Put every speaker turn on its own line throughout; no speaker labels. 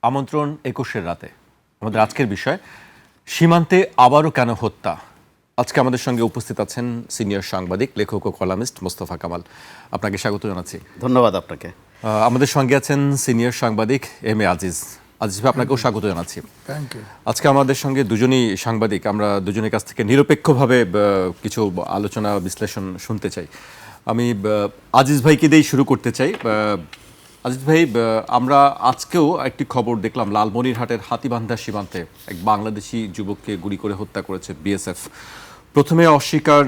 আমন্ত্রণ ২১-এর রাতে। আমাদের আজকের বিষয় সীমান্তে আবারও কেন হত্যা। আজকে আমাদের সঙ্গে উপস্থিত আছেন সিনিয়র সাংবাদিক, লেখক ও কলামিস্ট মোস্তফা কামাল। আপনাকে স্বাগত জানাচ্ছি।
ধন্যবাদ আপনাকে।
আমাদের সঙ্গে আছেন সিনিয়র সাংবাদিক এম এ আজিজ। আজিজ ভাই, আপনাকেও স্বাগত জানাচ্ছি।
Thank you.
আজকে আমাদের সঙ্গে দুজনই সাংবাদিক। আমরা দুজনের কাছ থেকে নিরপেক্ষভাবে কিছু আলোচনা বিশ্লেষণ শুনতে চাই। আমি আজিজ ভাইকে দিয়েই শুরু করতে চাই। আজিজ ভাই, আমরা আজকেও একটি খবর দেখলাম, লালমনিরহাটের হাতীবান্ধা সীমান্তে এক বাংলাদেশি যুবককে গুলি করে হত্যা করেছে বিএসএফ। প্রথমে অস্বীকার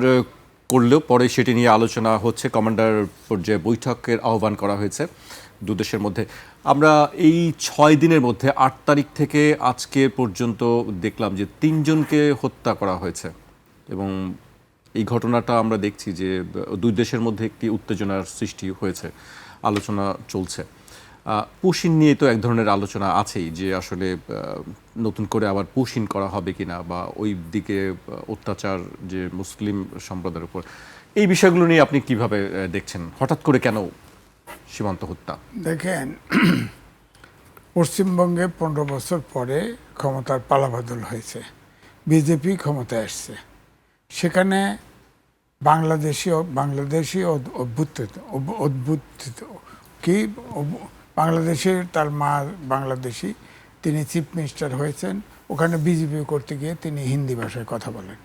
করলেও পরে সেটি নিয়ে আলোচনা হচ্ছে। কমান্ডার পর্যায়ে বৈঠকের আহ্বান করা হয়েছে দু দেশের মধ্যে। আমরা এই 6 দিনের মধ্যে 8 তারিখ থেকে আজকে পর্যন্ত দেখলাম যে 3 জনকে হত্যা করা হয়েছে এবং এই ঘটনাটা আমরা দেখছি যে দুই দেশের মধ্যে একটি উত্তেজনার সৃষ্টি হয়েছে, আলোচনা চলছে। পুশিন নিয়ে তো এক ধরনের আলোচনা আছেই যে আসলে নতুন করে আবার পুশিন করা হবে কিনা, বা ওই দিকে অত্যাচার যে মুসলিম সম্প্রদায়ের উপর, এই বিষয়গুলো নিয়ে আপনি কিভাবে দেখছেন? হঠাৎ করে কেন সীমান্ত হত্যা?
দেখেন, পশ্চিমবঙ্গে 15 বছর পরে ক্ষমতার পালাবদল হয়েছে, বিজেপি ক্ষমতায় আসছে। সেখানে বাংলাদেশি অভ্যুত্থিত কি বাংলাদেশের, তার মা বাংলাদেশি, তিনি চিফ মিনিস্টার হয়েছেন। ওখানে বিজেপি করতে গিয়ে তিনি হিন্দি ভাষায় কথা বলেন।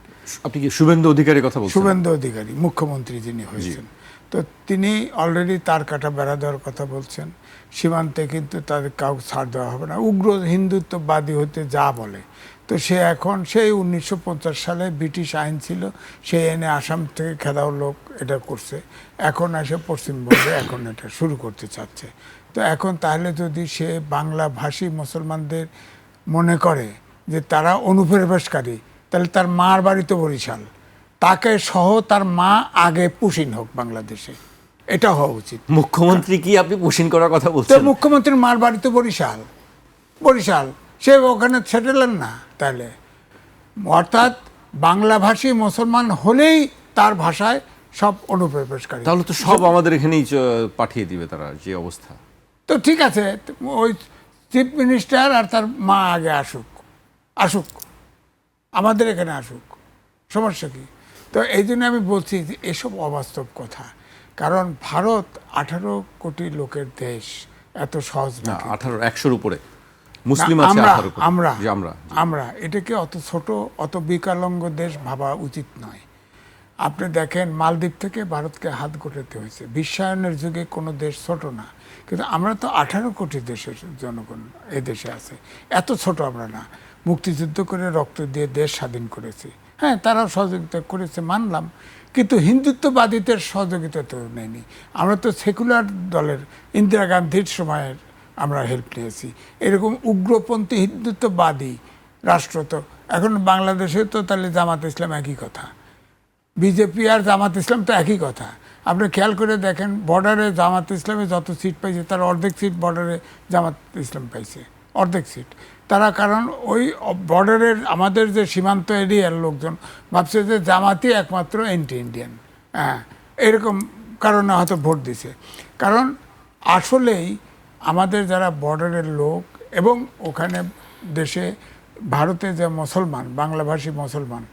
আপনি কি শুভেন্দু অধিকারীর কথা বলছেন?
শুভেন্দু অধিকারী মুখ্যমন্ত্রী যিনি হয়েছেন, তো তিনি অলরেডি তার কাটা বেড়া দেওয়ার কথা বলছেন। সীমান্তে কিন্তু তাদের কাউকে ছাড় দেওয়া হবে না, উগ্র হিন্দুত্ববাদী হতে যা বলে। তো সে এখন সেই 1950 সালে ব্রিটিশ আইন ছিল, সেই আইনে আসাম থেকে খেদাও লোক এটা করছে, এখন এসে পশ্চিমবঙ্গে এখন এটা শুরু করতে চাচ্ছে। তো এখন তাহলে যদি সে বাংলা ভাষী মুসলমানদের মনে করে যে তারা অনুপ্রবেশকারী, তাহলে তার মার বাড়ি তো বরিশাল, তাকে সহ তার মা আগে পুশিন হোক বাংলাদেশে, এটা হওয়া উচিত।
মুখ্যমন্ত্রী কি আপনি পুশিন করার কথা
তো
বলছেন?
মুখ্যমন্ত্রীর মার বাড়ি তো বরিশাল, সে ওখানে সেটেলেন না তাহলে। অর্থাৎ বাংলাভাষী মুসলমান হলেই তার ভাষায় সব অনুপ্রবেশকারী।
তাহলে তো সব আমাদের এখানেই পাঠিয়ে দিবে তারা, যে অবস্থা।
তো ঠিক আছে, ওই চিফ মিনিস্টার আর তার মা আগে আসুক আমাদের এখানে আসুক, সমস্যা কি? তো এই জন্য আমি বলছি যে এসব অবাস্তব কথা। কারণ ভারত 18 কোটি লোকের দেশ, এত সহজ না।
100-র উপরে মুসলিম আছে, 18 কোটি।
আমরা এটাকে অত ছোট, অত বিকলাঙ্গ দেশ ভাবা উচিত নয়। আপনি দেখেন, মালদ্বীপ থেকে ভারতকে হাত গোটাতে হয়েছে। বিশ্বায়নের যুগে কোনো দেশ ছোট না, কিন্তু আমরা তো 18 কোটি দেশের জনগণ এ দেশে আছে, এত ছোট আমরা না। মুক্তিযুদ্ধ করে রক্ত দিয়ে দেশ স্বাধীন করেছি, হ্যাঁ, তারাও সহযোগিতা করেছে মানলাম, কিন্তু হিন্দুত্ববাদীদের সহযোগিতা তো নেয়নি। আমরা তো সেকুলার দলের, ইন্দিরা গান্ধীর সময়ের আমরা হেল্প নিয়েছি। এরকম উগ্রপন্থী হিন্দুত্ববাদী রাষ্ট্র তো এখন বাংলাদেশে তো তাহলে জামাত ইসলাম একই কথা, বিজেপি আর জামাত ইসলাম তো একই কথা। আপনি খেয়াল করে দেখেন, বর্ডারে জামাত ইসলামে যত সিট পাইছে তার অর্ধেক সিট বর্ডারে জামাত ইসলাম পাইছে, অর্ধেক সিট তারা। কারণ ওই বর্ডারের আমাদের যে সীমান্ত এরিয়ার লোকজন ভাবছে যে জামাতই একমাত্র এন্টি ইন্ডিয়ান, হ্যাঁ, এরকম কারণে হয়তো ভোট দিছে। কারণ আসলেই আমাদের যারা বর্ডারের লোক এবং ওখানে দেশে ভারতে যে মুসলমান, বাংলাভাষী মুসলমান,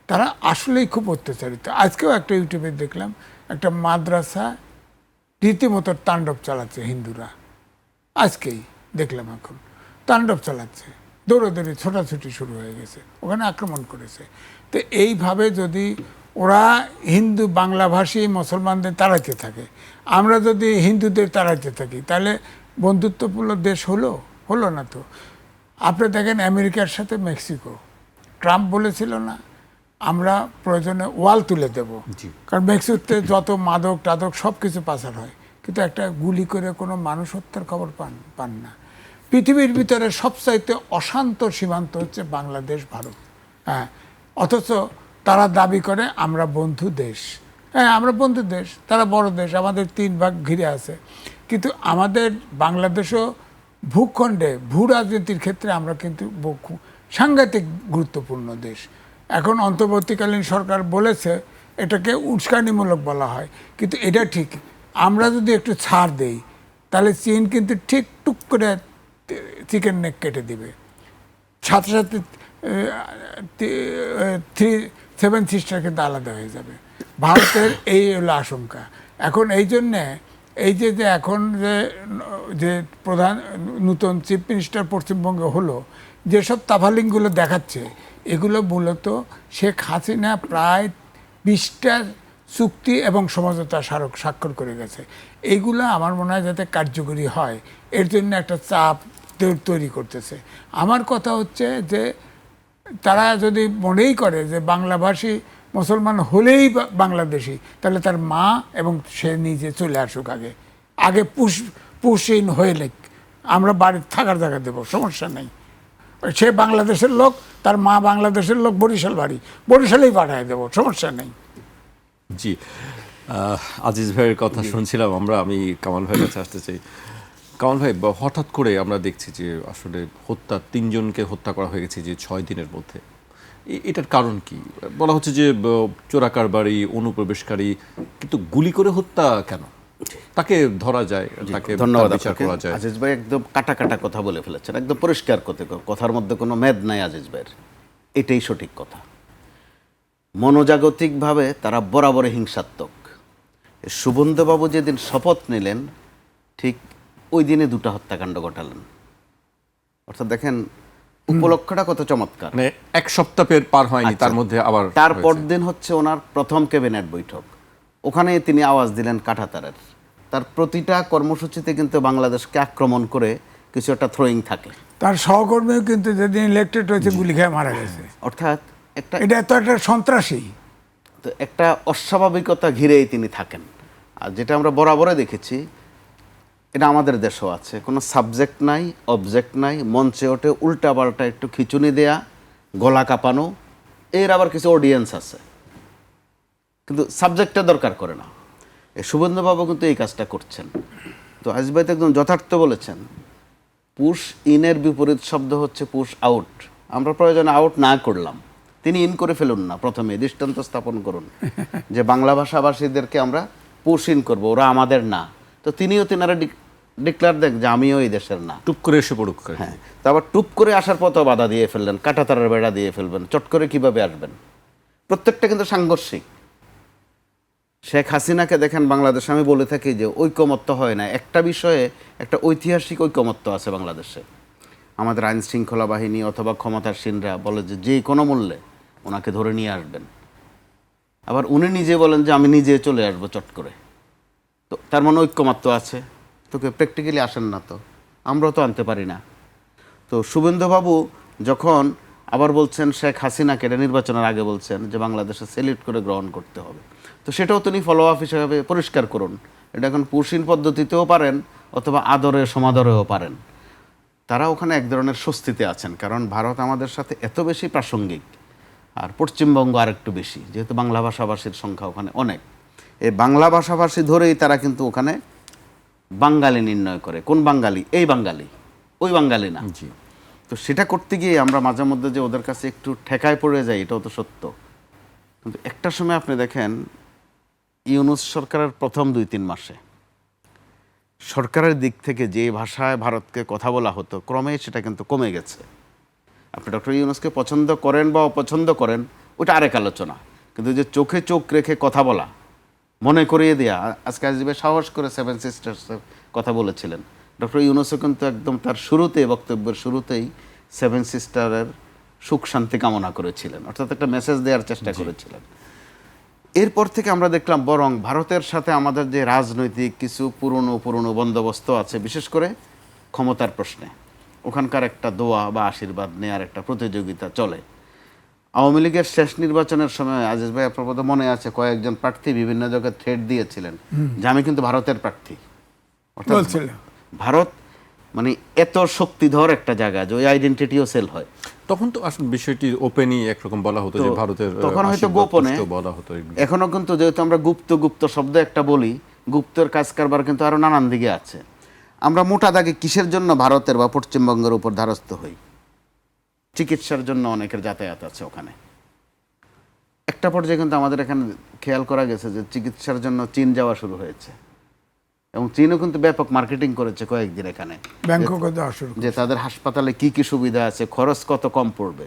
তারা আসলেই খুব অত্যাচারিত। আজকেও একটা ইউটিউবে দেখলাম, একটা মাদ্রাসা রীতিমতো তাণ্ডব চালাচ্ছে হিন্দুরা, আজকেই দেখলাম, এখন তাণ্ডব চালাচ্ছে, দৌড়াদৌড়ি ছোটাছুটি শুরু হয়ে গেছে, ওখানে আক্রমণ করেছে। তো এইভাবে যদি ওরা হিন্দু বাংলাভাষী মুসলমানদের তাড়াইতে থাকে, আমরা যদি হিন্দুদের তাড়াইতে থাকি, তাহলে বন্ধুত্বপূর্ণ দেশ হলো না তো। আপনি দেখেন আমেরিকার সাথে মেক্সিকো, ট্রাম্প বলেছিল না আমরা প্রয়োজনে ওয়াল তুলে দেব, কারণ মেক্সিকোতে যত মাদক টাদক সব কিছু পাচার হয়, কিন্তু একটা গুলি করে কোনো মানুষ হত্যার খবর পান না। পৃথিবীর ভিতরে সবচাইতে অশান্ত সীমান্ত হচ্ছে বাংলাদেশ, ভারত, হ্যাঁ, অথচ তারা দাবি করে আমরা বন্ধু দেশ। হ্যাঁ, আমরা বন্ধু দেশ, তারা বড় দেশ, আমাদের 3 ভাগ ঘিরে আছে। কিন্তু আমাদের বাংলাদেশও ভূখণ্ডে ভূ রাজনীতির ক্ষেত্রে আমরা কিন্তু সাংঘাতিক গুরুত্বপূর্ণ দেশ। এখন অন্তর্বর্তীকালীন সরকার বলেছে এটাকে উস্কানিমূলক বলা হয়, কিন্তু এটা ঠিক। আমরা যদি একটু ছাড় দেই, তাহলে চীন কিন্তু ঠিক টুক করে চিকেন নেক কেটে দিবে, সাথে সাথে 7 সিস্টার কিন্তু আলাদা হয়ে যাবে। ভারতের এই হলো আশঙ্কা এখন। এই জন্যে এই যে এখন যে প্রধান নূতন চিফ মিনিস্টার পশ্চিমবঙ্গে হলো, যেসব তাফালিংগুলো দেখাচ্ছে, এগুলো মূলত শেখ হাসিনা প্রায় 20টা চুক্তি এবং সমঝোতা স্মারক স্বাক্ষর করে গেছে। এইগুলো আমার মনে হয় যাতে কার্যকরী হয়, এর জন্য একটা চাপ তৈরি করতেছে। আমার কথা হচ্ছে যে তারা যদি মনেই করে যে বাংলাভাষী মুসলমান হলেই বাংলাদেশি, তাহলে তার মা এবং সে নিজে চলে আসুক, আগে আগে পুশইন হয়ে লেখ, আমরা বাড়ির থাকার জায়গা দেবো, সমস্যা নেই। সে বাংলাদেশের লোক, তার মা বাংলাদেশের লোক, বরিশাল বাড়ি, বরিশালেই পাঠায় দেবো, সমস্যা নেই।
জি, আজিজ ভাইয়ের কথা শুনছিলাম আমরা। আমি কামাল ভাইয়ের কাছে আসতে চাই। কামাল ভাই, হঠাৎ করে আমরা দেখছি যে আসলে 3জনকে হত্যা করা হয়ে গেছে যে 6 দিনের মধ্যে। এটার কারণ কি? বলা হচ্ছে যে চোরাকারবারি, অনুপ্রবেশকারী, কিন্তু গুলি করে হত্যা কেন? তাকে ধরা যায়, তাকে
ধন্যবাদ
বিচার করা যায়।
আজিজ ভাই একদম কাটা কাটা কথা বলে ফেলেছেন, একদম পরিষ্কার কথার মধ্যে কোনো মেদ নাই আজিজ ভাইয়ের। এটাই সঠিক কথা। মনোজাগতিকভাবে তারা বরাবরই হিংসাত্মক। সুবন্ধবাবু যেদিন শপথ নিলেন, ঠিক ওই দিনে 2টা হত্যাকাণ্ড ঘটালেন। অর্থাৎ দেখেন উপলক্ষটা কত চমৎকার।
মানে 1 সপ্তাহ পার হয়নি, তার মধ্যে আবার
তারপর দিন হচ্ছে ওনার প্রথম ক্যাবিনেট বৈঠক, ওখানে তিনি আওয়াজ দিলেন কাঁটাতারের। তার প্রতিটা কর্মসূচিতে কিন্তু বাংলাদেশকে আক্রমণ করে কিছু একটা থ্রোয়িং থাকে।
তার সহকর্মীও কিন্তু যেদিন ইলেক্টেড হয়েছে গুলি খেয়ে মারা গেছে।
অর্থাৎ
এটা তো একটা সন্ত্রাসী,
তো একটা অস্বাভাবিকতা ঘিরেই তিনি থাকেন। আর যেটা আমরা বরাবরে দেখেছি, এটা আমাদের দেশেও আছে, কোনো সাবজেক্ট নাই, অবজেক্ট নাই, মঞ্চে ওঠে উল্টাপাল্টা একটু খিচুনি দেয়া, গলা কাঁপানো, এর আবার কিছু অডিয়েন্স আছে, কিন্তু সাবজেক্টটা দরকার করে না। শুভেন্দুবাবু কিন্তু এই কাজটা করছেন। তো আজিজ ভাই তো একদম যথার্থ বলেছেন, পুশ ইনের বিপরীত শব্দ হচ্ছে পুশ আউট। আমরা প্রয়োজনে আউট না করলাম, তিনি ইন করে ফেলুন না, প্রথমে দৃষ্টান্ত স্থাপন করুন যে বাংলা ভাষাভাষীদেরকে আমরা পুশ ইন করবো, ওরা আমাদের না। তো তিনারা ডিক্লার দেন যে আমিও এই দেশের না,
টুপ করে এসে পড়ুক।
হ্যাঁ, তো আবার টুপ করে আসার পথও বাধা দিয়ে ফেললেন, কাঁটাতারের বেড়া দিয়ে ফেলবেন, চট করে কিভাবে আসবেন। প্রত্যেকটা কিন্তু সাংঘর্ষিক। শেখ হাসিনাকে দেখেন বাংলাদেশে, আমি বলে থাকি যে ঐকমত্য হয় না, একটা বিষয়ে একটা ঐতিহাসিক ঐকমত্য আছে বাংলাদেশে। আমাদের আইন শৃঙ্খলা বাহিনী অথবা ক্ষমতাসীনরা বলে যে যে কোনো মূল্যে ওনাকে ধরে নিয়ে আসবেন, আবার উনি নিজে বলেন যে আমি নিজে চলে আসবো চট করে। তো তার মানে ঐক্যমাত্র আছে, তোকে প্র্যাকটিক্যালি আসেন না, তো আমরাও তো আনতে পারি না। তো শুভেন্দুবাবু যখন আবার বলছেন শেখ হাসিনাকে, এটা নির্বাচনের আগে বলছেন যে বাংলাদেশে সেলিউট করে গ্রহণ করতে হবে, তো সেটাও তিনি ফলো আপ হিসাবে পরিষ্কার করুন। এটা এখন পুশিন পদ্ধতিতেও পারেন অথবা আদরে সমাদরেও পারেন। তারা ওখানে এক ধরনের স্বস্তিতে আছেন, কারণ ভারত আমাদের সাথে এত বেশি প্রাসঙ্গিক, আর পশ্চিমবঙ্গ আর একটু বেশি, যেহেতু বাংলা ভাষাভাষীর সংখ্যা ওখানে অনেক। এই বাংলা ভাষাভাষী ধরেই তারা কিন্তু ওখানে বাঙালি নির্ণয় করে, কোন বাঙালি, এই বাঙালি, ওই বাঙালি না।
জি।
তো সেটা করতে গিয়ে আমরা মাঝে মধ্যে যে ওদের কাছে একটু ঠেকায় পড়ে যাই, এটাও তো সত্য। কিন্তু একটা সময় আপনি দেখেন ইউনূস সরকারের প্রথম 2-3 মাসে সরকারের দিক থেকে যে ভাষায় ভারতকে কথা বলা হতো, ক্রমে সেটা কিন্তু কমে গেছে। আপনি ডক্টর ইউনূসকে পছন্দ করেন বা অপছন্দ করেন, ওটা আরেক আলোচনা, কিন্তু যে চোখে চোখ রেখে কথা বলা, মনে করিয়ে দেয়া, আজকে আসবে সাহস করে 7 সিস্টার্সের কথা বলেছিলেন ডক্টর ইউনূসও, কিন্তু একদম তার শুরুতে, বক্তব্যের শুরুতেই 7 সিস্টারের সুখ শান্তি কামনা করেছিলেন, অর্থাৎ একটা মেসেজ দেওয়ার চেষ্টা করেছিলেন। এরপর থেকে আমরা দেখলাম বরং ভারতের সাথে আমাদের যে রাজনৈতিক কিছু পুরনো বন্দোবস্ত আছে, বিশেষ করে ক্ষমতার প্রশ্নে, ওখানকার একটা দোয়া বা আশীর্বাদ নেওয়ার একটা প্রতিযোগিতা চলে। আওয়ামী লীগের শেষ নির্বাচনের সময় আজিজ ভাই আপনার বোধহয় মনে আছে, কয়েকজন প্রার্থী বিভিন্ন জায়গায় থ্রেট দিয়েছিলেন যে আমি কিন্তু ভারতের প্রার্থী। অর্থাৎ ভারত মানে এত শক্তিধর একটা জায়গা যে ওই আইডেন্টিটিও সেল হয়।
তখন তো আসলে বিষয়টি ওপেনই একরকম বলা হতো যে ভারতের,
তখন হয়তো গোপনে
বলা হতো।
এখনো কিন্তু যেহেতু আমরা গুপ্ত শব্দ একটা বলি, গুপ্তের কাজ কারবার কিন্তু আরো নানান দিকে আছে। আমরা মোটা দাগে কিসের জন্য ভারতের বা পশ্চিমবঙ্গের উপর ধারস্থ হই? চিকিৎসার জন্য অনেকের যাতায়াত আছে ওখানে। একটা পর্যায়ে কিন্তু আমাদের এখানে খেয়াল করা গেছে যে চিকিৎসার জন্য চীন যাওয়া শুরু হয়েছে, এবং চীনও কিন্তু ব্যাপক মার্কেটিং করেছে কয়েকদিন এখানে,
ব্যাংককে দেওয়া শুরু
যে তাদের হাসপাতালে কি কি সুবিধা আছে, খরচ কত কম পড়বে।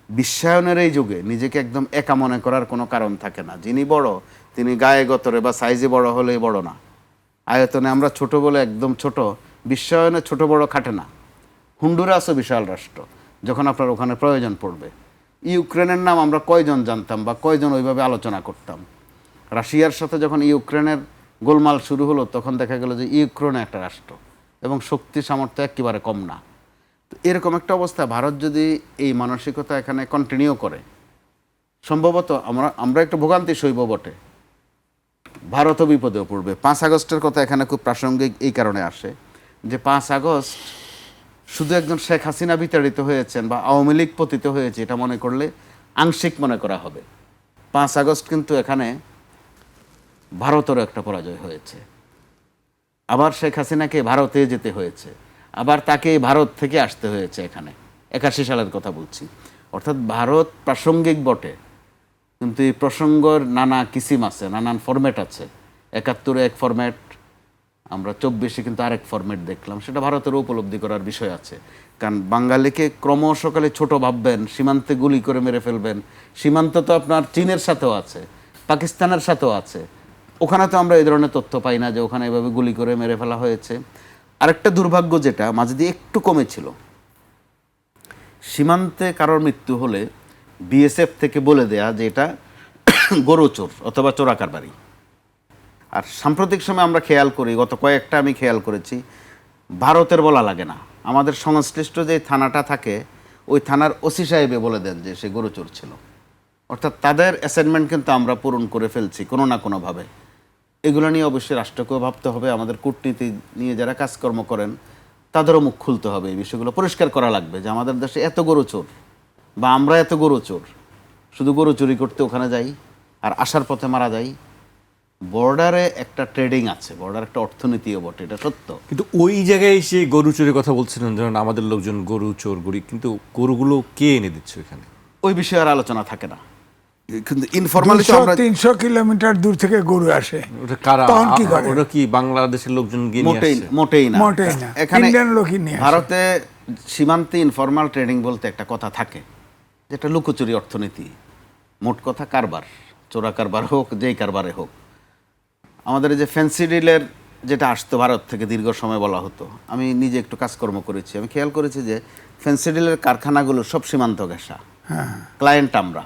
বিশ্বায়নের এই যুগে নিজেকে একদম একা মনে করার কোনো কারণ থাকে না। যিনি বড় তিনি গায়ে গতরে বা সাইজে বড় হলেই বড় না, আয়তনে আমরা ছোট বলে একদম ছোট। বিশ্বায়নে ছোট বড় খাটে না। হুন্ডুরাসও বিশাল রাষ্ট্র, যখন আপনার ওখানে প্রয়োজন পড়বে। ইউক্রেনের নাম আমরা কয়জন জানতাম বা কয়জন ওইভাবে আলোচনা করতাম। রাশিয়ার সাথে যখন ইউক্রেনের গোলমাল শুরু হলো তখন দেখা গেল যে ইউক্রেন একটা রাষ্ট্র এবং শক্তি সামর্থ্য একেবারে কম না। তো এরকম একটা অবস্থা ভারত যদি এই মানসিকতা এখানে কন্টিনিউ করে, সম্ভবত আমরা একটু ভোগান্তি সইব বটে, ভারতও বিপদেও পড়বে। 5 আগস্টের কথা এখানে খুব প্রাসঙ্গিক এই কারণে আসে যে 5 আগস্ট শুধু একজন শেখ হাসিনা বিতাড়িত হয়েছেন বা আওয়ামী লীগ পতিত হয়েছে এটা মনে করলে আংশিক মনে করা হবে। 5 আগস্ট কিন্তু এখানে ভারতেরও একটা পরাজয় হয়েছে। আবার শেখ হাসিনাকে ভারতে যেতে হয়েছে, আবার তাকে ভারত থেকে আসতে হয়েছে এখানে। 81 সালের কথা বলছি। অর্থাৎ ভারত প্রাসঙ্গিক বটে, কিন্তু এই প্রসঙ্গর নানা কিসিম আছে, নানান ফরম্যাট আছে। 71-এ এক ফরম্যাট, আমরা 24-এ কিন্তু আরেক ফরম্যাট দেখলাম। সেটা ভারতেরও উপলব্ধি করার বিষয় আছে। কারণ বাঙালিকে ক্রমশকালে ছোট ভাববেন, সীমান্তে গুলি করে মেরে ফেলবেন। সীমান্ত তো আপনার চীনের সাথেও আছে, পাকিস্তানের সাথেও আছে। ওখানে তো আমরা এই ধরনের তথ্য পাই না যে ওখানে এভাবে গুলি করে মেরে ফেলা হয়েছে। আরেকটা দুর্ভাগ্য যেটা মাঝে দিয়ে একটু কমেছিল, সীমান্তে কারোর মৃত্যু হলে বিএসএফ থেকে বলে দেয়া যে এটা গরু চোর অথবা চোরাকারবারি। আর সাম্প্রতিক সময় আমরা খেয়াল করি, গত কয়েকটা আমি খেয়াল করেছি, ভারতের বলা লাগে না, আমাদের সংশ্লিষ্ট যে থানাটা থাকে ওই থানার ওসি সাহেবে বলে দেন যে সে গরু চোর ছিল। অর্থাৎ তাদের অ্যাসাইনমেন্ট কিন্তু আমরা পূরণ করে ফেলছি কোনো না কোনোভাবে। এগুলো নিয়ে অবশ্যই রাষ্ট্রকেও ভাবতে হবে, আমাদের কূটনীতি নিয়ে যারা কাজকর্ম করেন তাদেরও মুখ খুলতে হবে, এই বিষয়গুলো পরিষ্কার করা লাগবে যে আমাদের দেশে এত গরু চোর বা আমরা এত গরু চোর, শুধু গরু চুরি করতে ওখানে যাই আর আসার পথে মারা যাই। বর্ডারে একটা ট্রেডিং আছে, বর্ডার একটা অর্থনীতিও বটে, এটা সত্য।
কিন্তু ওই জায়গায় এসে গরু চোরের কথা বলছিলেন, যেমন আমাদের লোকজন গরু চোর গরি, কিন্তু গরুগুলো কে এনে দিচ্ছে এখানে?
ওই বিষয়ে আর আলোচনা থাকে না। কিন্তু ইনফরমালি তো আমরা
300 কিলোমিটার দূর থেকে গরু আসে।
ওটা কারা?
তখন কি করে?
ওটা কি বাংলাদেশের লোকজন গিয়ে নিয়ে
মোটেই
আসছে?
মোটেই না,
মোটেই না।
এখানে
ইন্ডিয়ান লোকই নিয়ে আসে।
ভারতে সীমান্তে ইনফরমাল ট্রেডিং বলতে একটা কথা থাকে, যেটা লুকোচুরি অর্থনীতি। মোট কথা কারবার, চোরা কারবার হোক, যেই কারবারে হোক। আমাদের এই যে ফ্যান্সি ডিলের যেটা আসতো ভারত থেকে দীর্ঘ সময় বলা হতো, আমি নিজে একটু কাজকর্ম করেছি, আমি খেয়াল করেছি যে ফ্যান্সি ডিলের কারখানাগুলো সব সীমান্ত ঘেঁষা, ক্লায়েন্ট আমরা।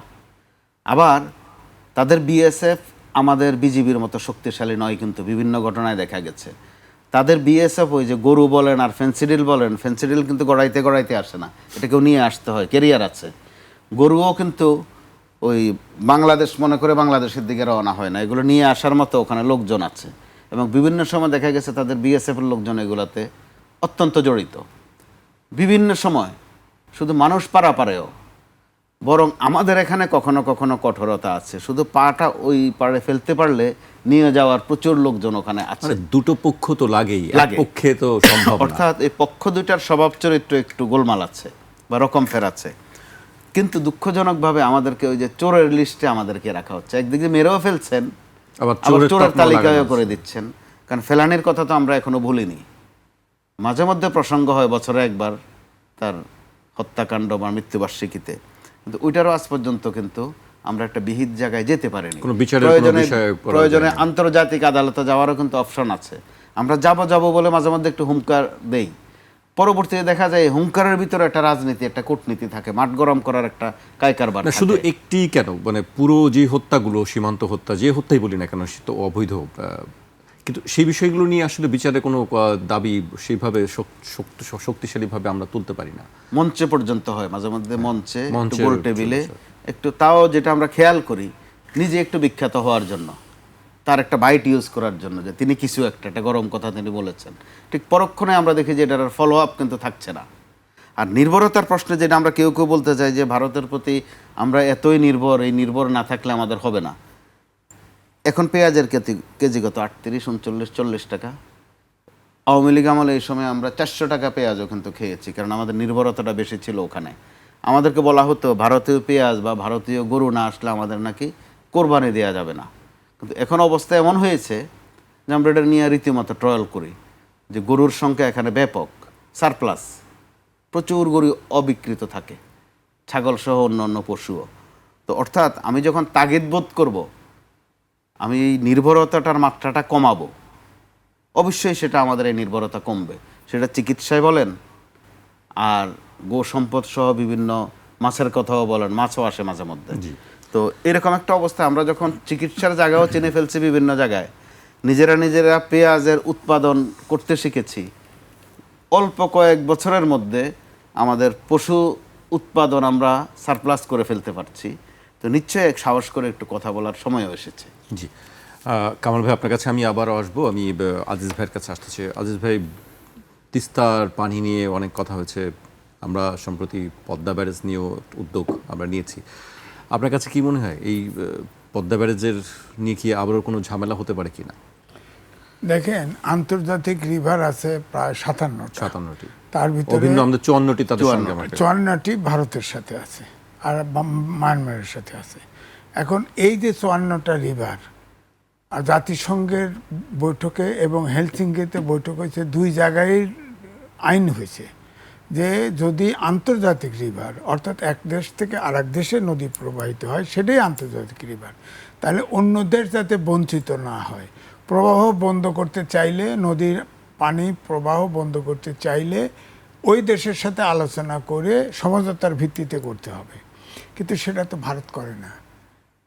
আবার তাদের বিএসএফ আমাদের বিজিবির মতো শক্তিশালী নয়, কিন্তু বিভিন্ন ঘটনায় দেখা গেছে তাদের বিএসএফ ওই যে গরু বলেন আর ফেন্সিডিল বলেন, ফেন্সিডিল কিন্তু গড়াইতে গড়াইতে আসে না, এটাকেও নিয়ে আসতে হয়, ক্যারিয়ার আছে। গরুও কিন্তু ওই বাংলাদেশ মনে করে বাংলাদেশের দিকে রওনা হয় না, এগুলো নিয়ে আসার মতো ওখানে লোকজন আছে। এবং বিভিন্ন সময় দেখা গেছে তাদের বিএসএফের লোকজন এগুলাতে অত্যন্ত জড়িত। বিভিন্ন সময় শুধু মানুষ পারাপারেও, বরং আমাদের এখানে কখনো কখনো কঠোরতা আছে, শুধু পাটা ওই পাড়ে ফেলতে পারলে নিয়ে যাওয়ার প্রচুর লোকজন ওখানে আছে।
মানে দুটো পক্ষ তো লাগেই, এক
লাগে।
পক্ষে তো সম্ভব না।
অর্থাৎ এই পক্ষ দুইটার স্বভাব চরিত্র একটু গোলমাল আছে বা রকম ফের আছে। কিন্তু দুঃখজনকভাবে আমাদেরকে ওই যে চোরের লিস্টে আমাদেরকে রাখা হচ্ছে। একদিকে মেরেও ফেলছেন,
আবার
আবার চোরের
তকমা
তালিকায়ও
লাগানো
করে
আছে।
দিচ্ছেন। কারণ ফেলানির কথা তো আমরা এখনো ভুলিনি। মাঝে মধ্যে প্রসঙ্গ হয় বছরে একবার তার হত্যাকাণ্ড বা মৃত্যুবার্ষিকীতে, কিন্তু ওইটারও আজ পর্যন্ত কিন্তু আমরা একটা বিহিত জায়গায় যেতে পারিনি।
কোনো বিচারের কোনো বিষয়ে করা
প্রয়োজনে
যায় না।
আন্তর্জাতিক আদালতে যাওয়ারও কিন্তু অপশন আছে। আমরা যাব বলে মাঝে মধ্যে একটু হুঙ্কার দেই, পরবর্তীতে দেখা যায় হুঙ্কারের ভিতরে একটা রাজনীতি, একটা কূটনীতি থাকে, মাঠ গরম করার একটা কারবার
না, শুধু একটি কেন, মানে পুরো যে হত্যাগুলো, সীমান্ত হত্যা, যে হত্যাই বলি না কেন, সে তো অবৈধ। কিন্তু সেই বিষয়গুলো নিয়ে আসলে বিচারে কোনো দাবি সেইভাবে শক্তিশালীভাবে আমরা তুলতে পারি না।
মঞ্চে পর্যন্ত হয়, মাঝে মধ্যে মঞ্চে, একটু
মঞ্চে
গোল টেবিলে একটু, তাও যেটা আমরা খেয়াল করি নিজে একটু বিখ্যাত হওয়ার জন্য, তার একটা বাইট ইউজ করার জন্য যে তিনি কিছু একটা গরম কথা তিনি বলেছেন, ঠিক পরক্ষণে আমরা দেখি যে এটার ফলো আপ কিন্তু থাকছে না। আর নির্ভরতার প্রশ্নে যেটা আমরা কেউ কেউ বলতে চাই যে ভারতের প্রতি আমরা এতই নির্ভর, এই নির্ভর না থাকলে আমাদের হবে না। এখন পেঁয়াজের কেজি কত? 38, 39, 40 টাকা। আওয়ামী লীগ আমলে এই সময় আমরা 400 টাকা পেঁয়াজও কিন্তু খেয়েছি, কারণ আমাদের নির্ভরতাটা বেশি ছিল ওখানে। আমাদেরকে বলা হতো ভারতীয় পেঁয়াজ বা ভারতীয় গরু না আসলে আমাদের নাকি কোরবানি দেওয়া যাবে না। কিন্তু এখন অবস্থা এমন হয়েছে যে আমরা এটা নিয়ে রীতিমতো ট্রায়াল করি যে গরুর সংখ্যা এখানে ব্যাপক সারপ্লাস, প্রচুর গরু অবিকৃত থাকে, ছাগল সহ অন্য অন্য পশুও। তো অর্থাৎ আমি যখন তাগিদ বোধ করব, আমি এই নির্ভরতাটার মাত্রাটা কমাবো, অবশ্যই সেটা আমাদের এই নির্ভরতা কমবে। সেটা চিকিৎসায় বলেন, আর গো সম্পদ সহ বিভিন্ন মাছের কথাও বলেন, মাছও আসে মাঝে মধ্যে। তো এরকম একটা অবস্থা আমরা যখন চিকিৎসার জায়গাও চিনে ফেলছি, বিভিন্ন জায়গায় নিজেরা পেঁয়াজের উৎপাদন করতে শিখেছি, অল্প কয়েক বছরের মধ্যে আমাদের পশু উৎপাদন আমরা সারপ্লাস করে ফেলতে পারছি। তো নিশ্চয়ই এক সাহস করে একটু কথা বলার সময়ও এসেছে।
জি, কামাল ভাই আপনার কাছে আমি আবারও আসবো। আমি আজিজ ভাইয়ের কাছে আসতেছি। আজিজ ভাই, তিস্তার পানি নিয়ে অনেক কথা হয়েছে, আমরা সম্প্রতি পদ্মা ব্যারেজ নিয়েও উদ্যোগ আমরা নিয়েছি। আপনার কাছে কি মনে হয় এই পদ্মা ব্যারেজের নিয়ে কি আবারও কোনো ঝামেলা হতে পারে কিনা?
দেখেন, আন্তর্জাতিক রিভার আছে প্রায় 57টি। তার ভিতরে
অভিন্ন আমাদের 54টি তাদের সঙ্গে আমাদের
54টি ভারতের সাথে আছে আর মায়ানমারের সাথে আছে। এখন এই যে 54টা রিভার, আর জাতিসংঘের বৈঠকে এবং হেলসিঙ্কিতে বৈঠক হয়েছে, দুই জায়গায় আইন হয়েছে যে যদি আন্তর্জাতিক রিভার অর্থাৎ এক দেশ থেকে আরেক দেশে নদী প্রবাহিত হয়, সেটাই আন্তর্জাতিক রিভার, তাহলে অন্য দেশ যাতে বঞ্চিত না হয়। প্রবাহ বন্ধ করতে চাইলে, নদীর পানি প্রবাহ বন্ধ করতে চাইলে ওই দেশের সাথে আলোচনা করে সমঝোতার ভিত্তিতে করতে হবে। কিন্তু সেটা তো ভারত করে না।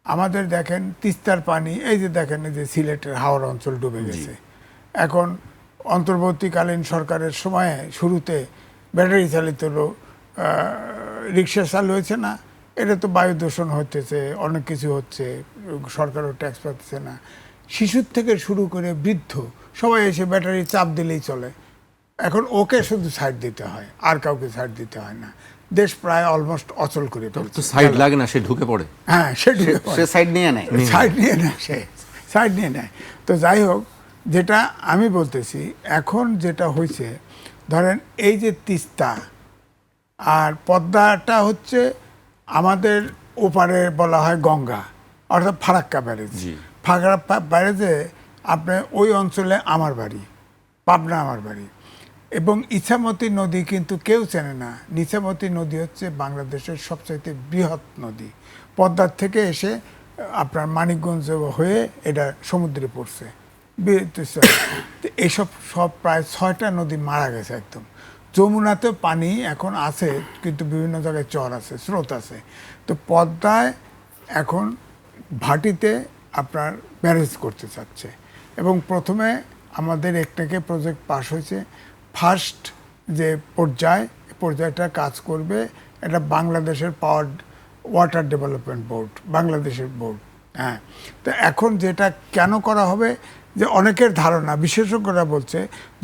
আমাদের দেখেন তিস্তার পানি, এই যে দেখেন এই যে সিলেটের হাওড় অঞ্চল ডুবে গেছে। এখন অন্তর্বর্তীকালীন সরকারের সময়ে শুরুতে ব্যাটারি চালিত রিক্সা চালু হয়েছে না, এটা তো বায়ু দূষণ হতেছে, অনেক কিছু হচ্ছে, সরকারও ট্যাক্স পাচ্ছে না। শিশুর থেকে শুরু করে বৃদ্ধ সবাই এসে ব্যাটারি চাপ দিলেই চলে। এখন ওকে শুধু সাইড দিতে হয়, আর কাউকে সাইড দিতে হয় না। দেশ প্রায় অলমোস্ট অচল করে ফেলছে।
সাইড লাগে না, সে ঢুকে পড়ে।
হ্যাঁ, সে ঢুকে পড়ে,
সে সাইড নিয়ে নেয়,
সাইড নিয়ে নেয়, সে সাইড নিয়ে নেয়। তো যাই হোক, যেটা আমি বলতেছি, এখন যেটা হয়েছে, ধরেন এই যে তিস্তা আর পদ্মাটা হচ্ছে আমাদের ওপারে বলা হয় গঙ্গা, অর্থাৎ ফারাক্কা ব্যারেজ। ফারাক্কা ব্যারেজে আপনি ওই অঞ্চলে আমার বাড়ি, পাবনা আমার বাড়ি। এবং ইছামতি নদী কিন্তু কেউ চেনে না। ইছামতি নদী হচ্ছে বাংলাদেশের সবচাইতে বৃহৎ নদী। পদ্মার থেকে এসে আপনার মানিকগঞ্জ হয়ে এটা সমুদ্রে পড়ছে। এইসব সব প্রায় 6টা নদী মারা গেছে একদম। যমুনাতে পানি এখন আছে, কিন্তু বিভিন্ন জায়গায় চর আছে, স্রোত আছে। তো পদ্মায় এখন ভাটিতে আপনার ব্যারেজ করতে চাচ্ছে। এবং প্রথমে আমাদের একটাকে প্রজেক্ট পাস হয়েছে। ফার্স্ট যে পর্যায়টা কাজ করবে, এটা বাংলাদেশের ওয়াটার ডেভেলপমেন্ট বোর্ড, বাংলাদেশের বোর্ড। হ্যাঁ, তো এখন যেটা কেন করা হবে, যে অনেকের ধারণা, বিশেষজ্ঞরা বলছে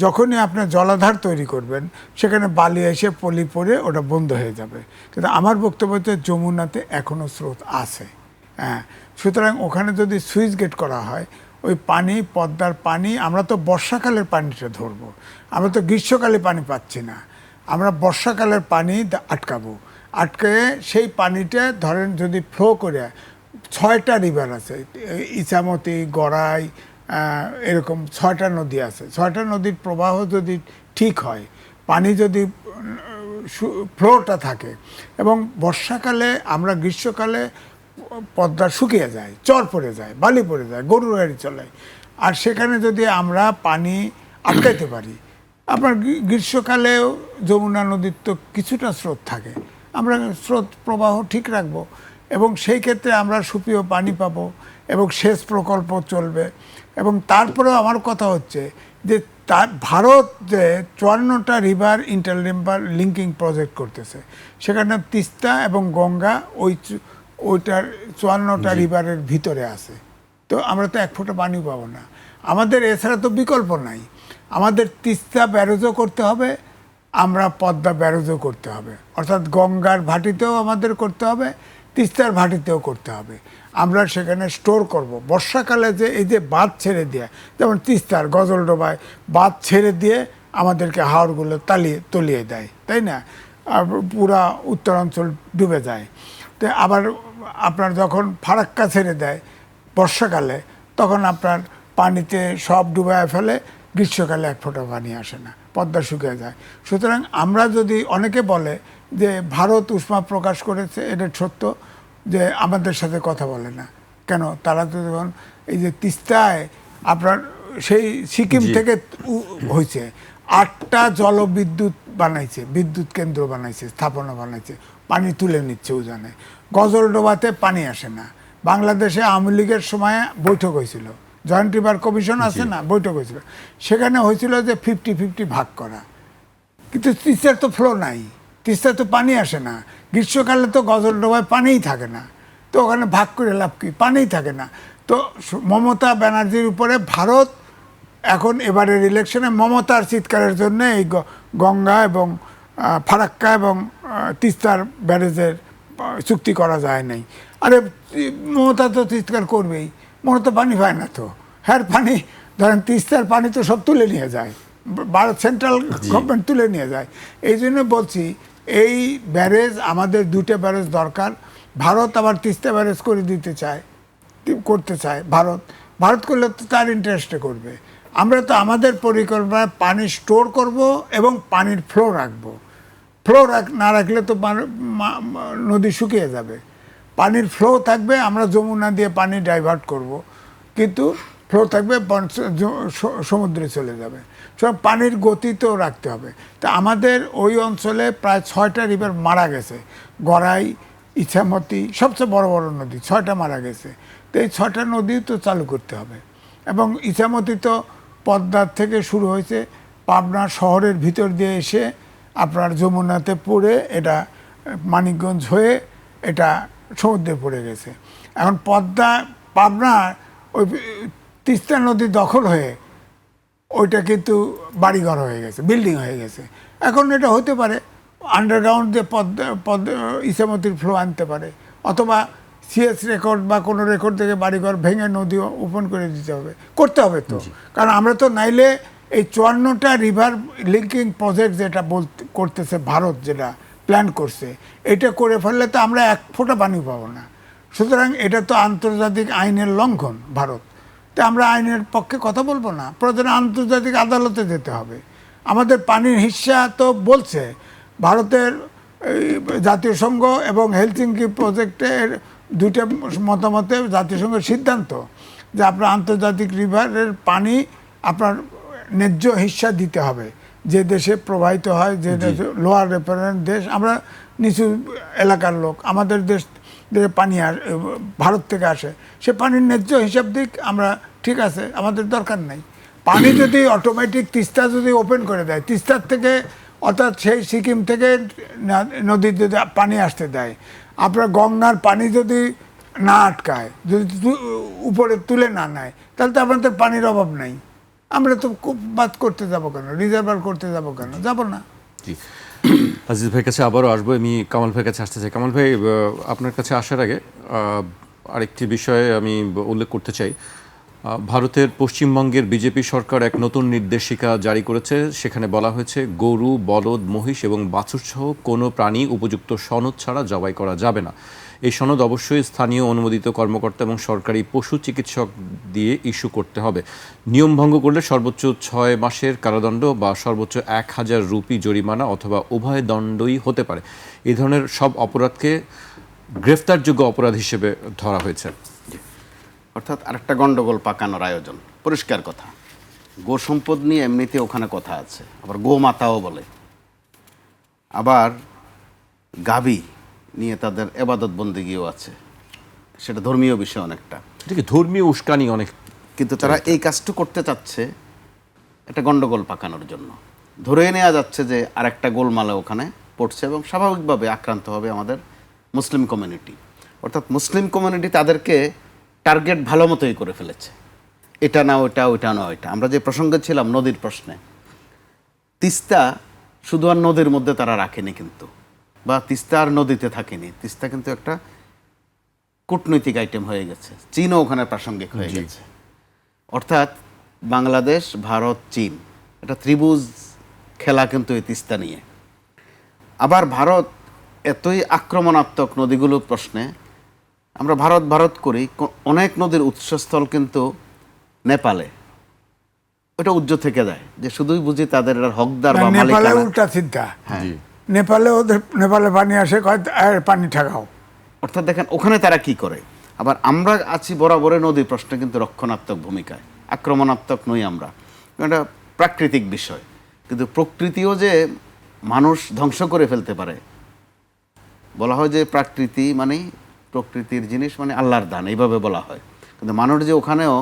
যখনই আপনি জলাধার তৈরি করবেন সেখানে বালি এসে পলি পড়ে ওটা বন্ধ হয়ে যাবে। কিন্তু আমার বক্তব্য হচ্ছে যমুনাতে এখনও স্রোত আছে। হ্যাঁ, সুতরাং ওখানে যদি সুইচ গেট করা হয়, ওই পানি, পদ্মার পানি, আমরা তো বর্ষাকালের পানিটা ধরবো, আমরা তো গ্রীষ্মকালে পানি পাচ্ছি না, আমরা বর্ষাকালের পানি আটকে সেই পানিটা ধরেন যদি ফ্লো করে, 6টা রিভার আছে, ইছামতি, গড়াই, এরকম 6টা নদী আছে। 6টা নদীর প্রবাহ যদি ঠিক হয়, পানি যদি ফ্লোটা থাকে, এবং বর্ষাকালে, আমরা গ্রীষ্মকালে পদ্মা শুকিয়ে যায়, চর পড়ে যায়, বালি পড়ে যায়, গরুর গাড়ি চলে, আর সেখানে যদি আমরা পানি আটকাইতে পারি, আপনার গ্রীষ্মকালেও যমুনা নদীর তো কিছুটা স্রোত থাকে, আমরা স্রোত প্রবাহ ঠিক রাখবো, এবং সেই ক্ষেত্রে আমরা সুপেয় পানি পাবো, এবং সেচ প্রকল্প চলবে। এবং তারপরেও আমার কথা হচ্ছে যে ভারত যে 54টা রিভার ইন্টাররিভার লিঙ্কিং প্রজেক্ট করতেছে, সেখানে তিস্তা এবং গঙ্গা ওইটার 54টা রিভারের ভিতরে আছে। তো আমরা তো এক ফোঁটা পানি পাবো না। আমাদের এছাড়া তো বিকল্প নাই। আমাদের তিস্তা ব্যারেজও করতে হবে, আমরা পদ্মা ব্যারেজও করতে হবে, অর্থাৎ গঙ্গার ভাটিতেও আমাদের করতে হবে, তিস্তার ভাটিতেও করতে হবে। আমরা সেখানে স্টোর করব। বর্ষাকালে যে এই যে বাঁধ ছেড়ে দেয়, যেমন তিস্তার গজলডোবায় বাঁধ ছেড়ে দিয়ে আমাদেরকে হাওরগুলো তলিয়ে দেয়, তাই না? পুরা উত্তরাঞ্চল ডুবে যায়। তো আবার আপনার যখন ফারাক্কা ছেড়ে দেয় বর্ষাকালে, তখন আপনার পানিতে সব ডুবায় ফেলে, গ্রীষ্মকালে এক ফোঁটা পানি আসে না, পদ্মা শুকিয়ে যায়। সুতরাং আমরা যদি, অনেকে বলে যে ভারত উষ্মা প্রকাশ করেছে, এটা সত্য, যে আমাদের সাথে কথা বলে না কেন, তারা তো যখন এই যে তিস্তায় আপনার সেই সিকিম থেকে হয়েছে 8টা জলবিদ্যুৎ বানাইছে, বিদ্যুৎ কেন্দ্র বানাইছে, স্থাপনা বানাইছে, পানি তুলে নিচ্ছে উজানে। গজলডোবাতে পানি আসে না। বাংলাদেশে আওয়ামী লীগের সময় বৈঠক হয়েছিল, জয়েন্ট রিভার কমিশন আছে না, বৈঠক হয়েছিল, সেখানে হয়েছিল যে 50-50 ভাগ করা। কিন্তু তিস্তার তো ফ্লো নাই, তিস্তার তো পানি আসে না, গ্রীষ্মকালে তো গজলডোবায় পানিই থাকে না, তো ওখানে ভাগ করে লাভ কি, পানিই থাকে না। তো মমতা ব্যানার্জির উপরে ভারত এখন এবারের ইলেকশনে মমতার চিৎকারের জন্য এই গঙ্গা এবং ফারাক্কা এবং তিস্তার ব্যারেজের চুক্তি করা যায় নাই। আরে মমতা তো চিৎকার করবেই, মমতা পানি পায় না তো, হ্যাঁ পানি ধরেন তিস্তার পানি তো সব তুলে নিয়ে যায়, ভারত সেন্ট্রাল গভর্নমেন্ট তুলে নিয়ে যায়। এই জন্য বলছি এই ব্যারেজ, আমাদের 2টা ব্যারেজ দরকার। ভারত আবার তিস্তা ব্যারেজ করে দিতে চায়, করতে চায় ভারত করলে তো তার ইন্টারেস্টে করবে। আমরা তো আমাদের পরিকল্পনায় পানি স্টোর করব এবং পানির ফ্লো রাখবো। ফ্লো না রাখলে তো নদী শুকিয়ে যাবে। পানির ফ্লো থাকবে, আমরা যমুনা দিয়ে পানি ডাইভার্ট করব, কিন্তু ফ্লো থাকবে সমুদ্রে চলে যাবে। সুতরাং পানির গতি তো রাখতে হবে। তা আমাদের ওই অঞ্চলে প্রায় 6টা রিভার মারা গেছে, গড়াই, ইছামতি, সবচেয়ে বড় বড় নদী 6টা মারা গেছে। তো এই 6টা নদী তো চালু করতে হবে। এবং ইছামতি তো পদ্মার থেকে শুরু হয়েছে, পাবনা শহরের ভিতর দিয়ে এসে আপনার যমুনাতে পড়ে এটা মানিকগঞ্জ হয়ে এটা সমুদ্রে পড়ে গেছে। এখন পাবনা ওই তিস্তা নদী দখল হয়ে ওইটা কিন্তু বাড়িঘর হয়ে গেছে, বিল্ডিং হয়ে গেছে। এখন এটা হতে পারে আন্ডারগ্রাউন্ড দিয়ে ইছামতির ফ্লো আনতে পারে, অথবা সিএস রেকর্ড বা কোনো রেকর্ড থেকে বাড়িঘর ভেঙে নদী ওপেন করে দিতে হবে, করতে হবে তো। কারণ আমরা তো নাইলে এই 54টা রিভার লিঙ্কিং প্রজেক্ট যেটা করতেছে ভারত, যেটা প্ল্যান করছে, এটা করে ফেললে তো আমরা এক ফোঁটা পানি পাবো না। সুতরাং এটা তো আন্তর্জাতিক আইনের লঙ্ঘন ভারত। তো আমরা আইনের পক্ষে কথা বলবো না, প্রয়োজনে আন্তর্জাতিক আদালতে যেতে হবে। আমাদের পানির হিস্সা তো বলছে ভারতের জাতিসংঘ এবং হেলসিঙ্কি প্রজেক্টের 2টা মতামতে জাতিসংঘের সিদ্ধান্ত যে আপনার আন্তর্জাতিক রিভারের পানি আপনার ন্যায্য হিস্সা দিতে হবে। যে দেশে প্রবাহিত হয়, যে দেশে লোয়ার রেফারেন্স দেশ, আমরা নিচু এলাকার লোক, আমাদের দেশ পানি ভারত থেকে আসে, সে পানির ন্যায্য হিসাব দিক, আমরা ঠিক আছে, আমাদের দরকার নাই। পানি যদি অটোমেটিক তিস্তা যদি ওপেন করে দেয়, তিস্তার থেকে অর্থাৎ সেই সিকিম থেকে নদীর যদি পানি আসতে দেয়, আপনার গঙ্গার পানি যদি না আটকায়, যদি উপরে তুলে না নেয়, তাহলে তো আপনাদের পানির অভাব নাই। আমরা তো বাদ করতে যাব কেন, রিজার্ভার করতে যাব কেন, যাব না।
জি, আজিজ ভাইয়ের কাছে আবারও আসবো। আমি কামাল ভাইয়ের কাছে আসতে চাই। কামাল ভাই, আপনার কাছে আসার আগে আরেকটি বিষয়ে আমি উল্লেখ করতে চাই। ভারতের পশ্চিমবঙ্গের বিজেপি সরকার এক নতুন নির্দেশিকা জারি করেছে। সেখানে বলা হয়েছে গরু, বলদ, মহিষ এবং বাছুর সহ কোনো প্রাণী উপযুক্ত সনদ ছাড়া জবাই করা যাবে না। এই সনদ অবশ্যই স্থানীয় অনুমোদিত কর্মকর্তা এবং সরকারি পশু চিকিৎসক দিয়ে ইস্যু করতে হবে। নিয়ম ভঙ্গ করলে সর্বোচ্চ 6 মাসের কারাদণ্ড বা সর্বোচ্চ 1000 রুপি জরিমানা অথবা উভয় দণ্ডই হতে পারে। এই ধরনের সব অপরাধকে গ্রেফতারযোগ্য অপরাধ হিসেবে ধরা হয়েছে।
অর্থাৎ আরেকটা গন্ডগোল পাকানোর আয়োজন, পরিষ্কার কথা। গো সম্পদ নিয়ে এমনিতে ওখানে কথা আছে, আবার গো মাতাও বলে, আবার গাভী নিয়ে তাদের এবাদত বন্দেগীও আছে, সেটা ধর্মীয় বিষয় অনেকটা,
ঠিক ধর্মীয় উস্কানি অনেক।
কিন্তু তারা এই কাজটা করতে চাচ্ছে একটা গন্ডগোল পাকানোর জন্য। ধরে নেওয়া যাচ্ছে যে আরেকটা গোলমালে ওখানে পড়ছে এবং স্বাভাবিকভাবে আক্রান্ত হবে আমাদের মুসলিম কমিউনিটি। অর্থাৎ মুসলিম কমিউনিটি তাদেরকে টার্গেট ভালো মতোই করে ফেলেছে, এটা না ওইটা, ওইটা না ওইটা। আমরা যে প্রসঙ্গে ছিলাম নদীর প্রশ্নে, তিস্তা শুধু আর নদীর মধ্যে তারা রাখেনি কিন্তু, বা তিস্তা আর নদীতে থাকেনি, তিস্তা কিন্তু একটা কূটনৈতিক আইটেম হয়ে গেছে। চীনও ওখানে প্রাসঙ্গিক হয়ে গেছে। অর্থাৎ বাংলাদেশ, ভারত, চীন, এটা ত্রিভুজ খেলা কিন্তু এই তিস্তা নিয়ে। আবার ভারত এতই আক্রমণাত্মক নদীগুলোর প্রশ্নে, আমরা ভারত ভারত করি, অনেক নদীর উৎসস্থল কিন্তু নেপালে, ওটা উজ্জ্ব থেকে যায় যে শুধুই বুঝি তাদের এটার হকদার বা
নেপালে
মালিকানা।
উল্টা চিন্তা,
জি
নেপালে ওদের নেপালে পানি আসে, কয় পানি ঠাকাও।
অর্থাৎ দেখেন ওখানে তারা কি করে। আবার আমরা আছি বরাবরে নদী প্রশ্নে কিন্তু রক্ষণাত্মক ভূমিকায়, আক্রমণাত্মক নই আমরা, এটা প্রাকৃতিক বিষয়। কিন্তু প্রকৃতিও যে মানুষ ধ্বংস করে ফেলতে পারে, বলা হয় যে প্রাকৃতি মানে প্রকৃতির জিনিস মানে আল্লাহর দান, এইভাবে বলা হয়। কিন্তু মানুষ যে ওখানেও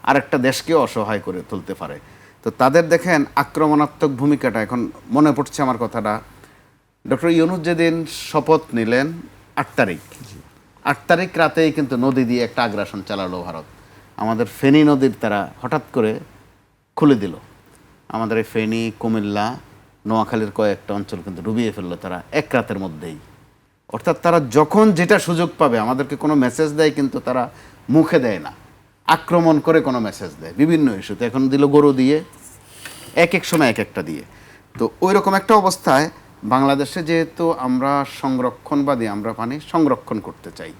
আরেকটা দেশকেও অসহায় করে তুলতে পারে। তো তাদের দেখেন আক্রমণাত্মক ভূমিকাটা। এখন মনে পড়ছে আমার কথাটা, ডক্টর ইউনূস যেদিন শপথ নিলেন 8 তারিখ, 8 তারিখ রাতেই কিন্তু নদী দিয়ে একটা আগ্রাসন চালালো ভারত। আমাদের ফেনী নদীর তারা হঠাৎ করে খুলে দিল। আমাদের এই ফেনী, কুমিল্লা, নোয়াখালীর কয়েকটা অঞ্চল কিন্তু ডুবিয়ে ফেললো তারা এক রাতের মধ্যেই। অর্থাৎ তারা যখন যেটা সুযোগ পাবে, আমাদেরকে কোনো মেসেজ দেয় কিন্তু তারা মুখে দেয় না, আক্রমণ করে কোনো মেসেজ দেয় বিভিন্ন ইস্যুতে। এখন দিল গরু দিয়ে, এক এক সময় এক একটা দিয়ে। তো ওই রকম একটা অবস্থায় বাংলাদেশে যেহেতু আমরা সংরক্ষণবাদী, আমরা পানি সংরক্ষণ করতে চাই,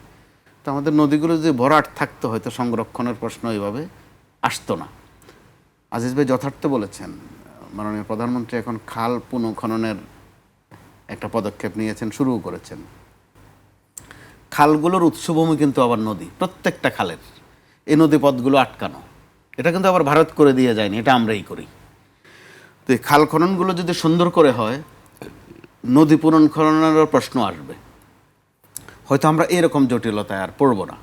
তো আমাদের নদীগুলো যদি ভরাট থাকতো হয়তো সংরক্ষণের প্রশ্ন এইভাবে আসতো না। আজিজ ভাই যথার্থ বলেছেন, মাননীয় প্রধানমন্ত্রী এখন খাল পুনঃখননের একটা পদক্ষেপ নিয়েছেন, শুরুও করেছেন। খালগুলোর উৎসভূমি কিন্তু আবার নদী, প্রত্যেকটা খালের এই নদী পথগুলো আটকানো, এটা কিন্তু আবার ভারত করে দিয়ে যায়নি, এটা আমরাই করি। তো এই খাল খননগুলো যদি সুন্দর করে হয়, নদী পুনঃখননেরও প্রশ্ন আসবে, হয়তো আমরা এরকম জটিলতায় আর পড়ব না।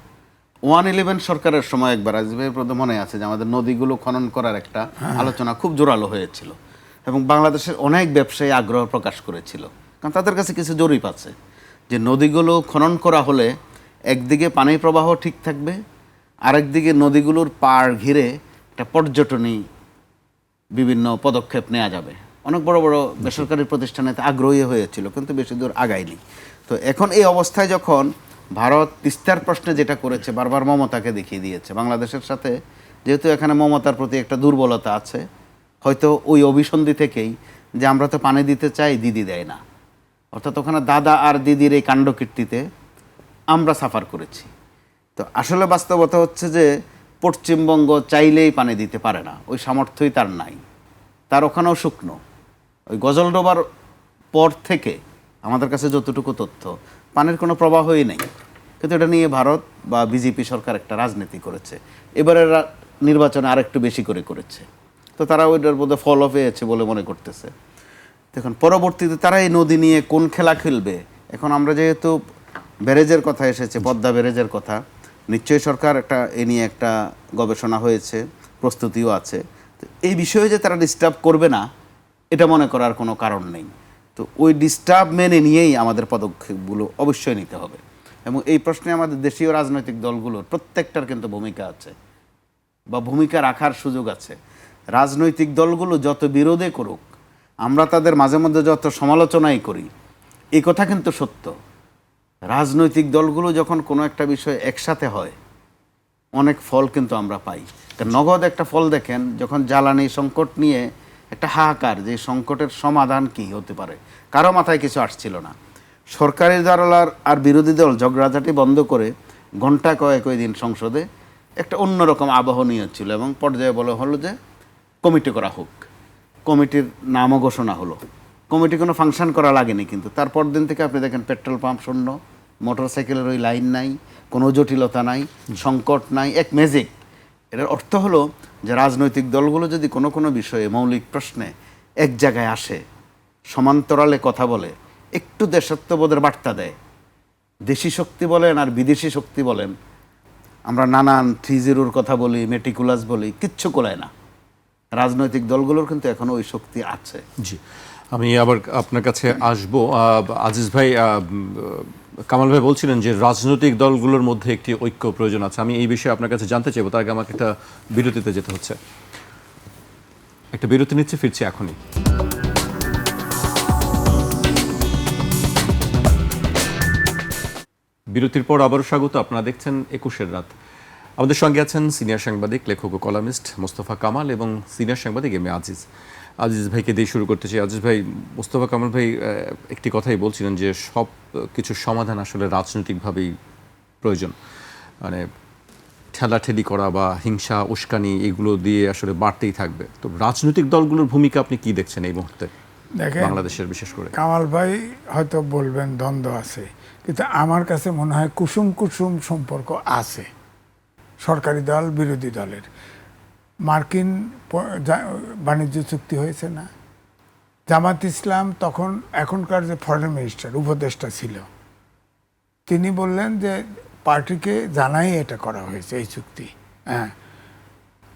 111 সরকারের সময় একবার আসবে প্রথম মনে আছে যে আমাদের নদীগুলো খনন করার একটা আলোচনা খুব জোরালো হয়েছিল, এবং বাংলাদেশের অনেক ব্যবসায়ী আগ্রহ প্রকাশ করেছিল, কারণ তাদের কাছে কিছু জরিপ আছে যে নদীগুলো খনন করা হলে একদিকে পানি প্রবাহ ঠিক থাকবে, আরেকদিকে নদীগুলোর পাড় ঘিরে একটা পর্যটনী বিভিন্ন পদক্ষেপ নেওয়া যাবে। অনেক বড় বড় বেসরকারি প্রতিষ্ঠানেতে আগ্রহী হয়েছিল, কিন্তু বেশি দূর আগায়নি। তো এখন এই অবস্থায় যখন ভারত তিস্তার প্রশ্নে যেটা করেছে, বারবার মমতাকে দেখিয়ে দিয়েছে বাংলাদেশের সাথে, যেহেতু এখানে মমতার প্রতি একটা দুর্বলতা আছে, হয়তো ওই অভিসন্ধি থেকেই যে আমরা তো পানি দিতে চাই, দিদি দেয় না। অর্থাৎ ওখানে দাদা আর দিদির এই কাণ্ডকীর্তিতে আমরা সাফার করেছি। তো আসলে বাস্তবতা হচ্ছে যে পশ্চিমবঙ্গ চাইলেই পানি দিতে পারে না, ওই সামর্থ্যই তার নাই। তার ওখানেও শুকনো, ওই গজলডোবার পর থেকে আমাদের কাছে যতটুকু তথ্য, পানির কোনো প্রবাহই নেই। কিন্তু এটা নিয়ে ভারত বা বিজেপি সরকার একটা রাজনীতি করেছে, এবারের নির্বাচনে আরেকটু বেশি করে করেছে। তো তারা ওইটার মধ্যে ফলও পেয়েছে বলে মনে করতেছে। দেখুন পরবর্তীতে তারা এই নদী নিয়ে কোন খেলা খেলবে। এখন আমরা যেহেতু ব্যারেজের কথা এসেছে, পদ্মা ব্যারেজের কথা, নিশ্চয়ই সরকার একটা এ নিয়ে একটা গবেষণা হয়েছে, প্রস্তুতিও আছে। তো এই বিষয়ে যে তারা ডিস্টার্ব করবে না, এটা মনে করার কোনো কারণ নেই। তো ওই ডিস্টার্ব মেনে নিয়েই আমাদের পদক্ষেপগুলো অবশ্যই নিতে হবে, এবং এই প্রশ্নে আমাদের দেশীয় রাজনৈতিক দলগুলোর প্রত্যেকটার কিন্তু ভূমিকা আছে বা ভূমিকা রাখার সুযোগ আছে। রাজনৈতিক দলগুলো যত বিরোধে করুক, আমরা তাদের মাঝে মধ্যে যত সমালোচনাই করি, এই কথা কিন্তু সত্য। রাজনৈতিক দলগুলো যখন কোনো একটা বিষয় একসাথে হয়, অনেক ফল কিন্তু আমরা পাই। নগদ একটা ফল দেখেন, যখন জ্বালানি সংকট নিয়ে একটা হাহাকার, যে সংকটের সমাধান কি হতে পারে, কারো মাথায় কিছু আসছিল না। সরকারি দল আর বিরোধী দল ঝগড়াঝাটি বন্ধ করে ঘন্টা কয়েক ওই দিন সংসদে একটা অন্যরকম আবহ নিয়ে ছিল, এবং পর্যায়ে বলা হলো যে কমিটি করা হোক। কমিটির নামও ঘোষণা হলো। কমিটি কোনো ফাংশন করা লাগেনি, কিন্তু তারপর দিন থেকে আপনি দেখেন পেট্রোল পাম্প শূন্য, মোটরসাইকেলের ওই লাইন নাই, কোনো জটিলতা নাই, সংকট নাই, এক ম্যাজিক। এটার অর্থ হলো যে রাজনৈতিক দলগুলো যদি কোনো কোনো বিষয়ে মৌলিক প্রশ্নে এক জায়গায় আসে, সমান্তরালে কথা বলে, একটু দেশত্ববোধের বার্তা দেয়, দেশি শক্তি বলেন আর বিদেশি শক্তি বলেন, আমরা নানান 3-0 কথা বলি, মেটিকুলাস বলি, কিচ্ছু কোলায় না। রাজনৈতিক দলগুলোর কিন্তু এখনো ওই শক্তি আছে।
জি, আমি আবার আপনার কাছে আসবো। আজিজ ভাই, কামাল ভাই বলছিলেন যে রাজনৈতিক দলগুলোর মধ্যে একটি ঐক্য প্রয়োজন আছে। আমি এই বিষয়ে আপনার কাছে জানতে চাইবো, তার আগে আমাকে একটা বিরতিতে যেতে হচ্ছে। একটা বিরতি নিচ্ছে, ফিরছি এখনই। বিরতির পর আবারও স্বাগত। আপনারা দেখছেন 21-এর রাত। আমাদের সঙ্গে আছেন সিনিয়র সাংবাদিক, লেখক ও কলামিস্ট মোস্তফা কামাল এবং সিনিয়র সাংবাদিক এম এ আজিজ। আজিজ ভাইকে দিয়ে শুরু করতে চাই। আজিজ ভাই, মোস্তফা কামাল ভাই একটি কথাই বলছিলেন যে সব কিছুর সমাধান আসলে রাজনৈতিকভাবেই প্রয়োজন। মানে ঠেলাঠেলি করা বা হিংসা উস্কানি এগুলো দিয়ে আসলে বাড়তেই থাকবে। তো রাজনৈতিক দলগুলোর ভূমিকা আপনি কি দেখছেন এই মুহূর্তে
দেখেন,
বাংলাদেশের বিশেষ করে?
কামাল ভাই হয়তো বলবেন দ্বন্দ্ব আছে, কিন্তু আমার কাছে মনে হয় কুসুম কুসুম সম্পর্ক আছে সরকারি দল বিরোধী দলের। মার্কিন বাণিজ্য চুক্তি হয়েছে না, জামাত ইসলাম তখন এখনকার যে ফরেন মিনিস্টার উপদেষ্টা ছিল তিনি বললেন যে পার্টিকে জানাই এটা করা হয়েছে এই চুক্তি। হ্যাঁ,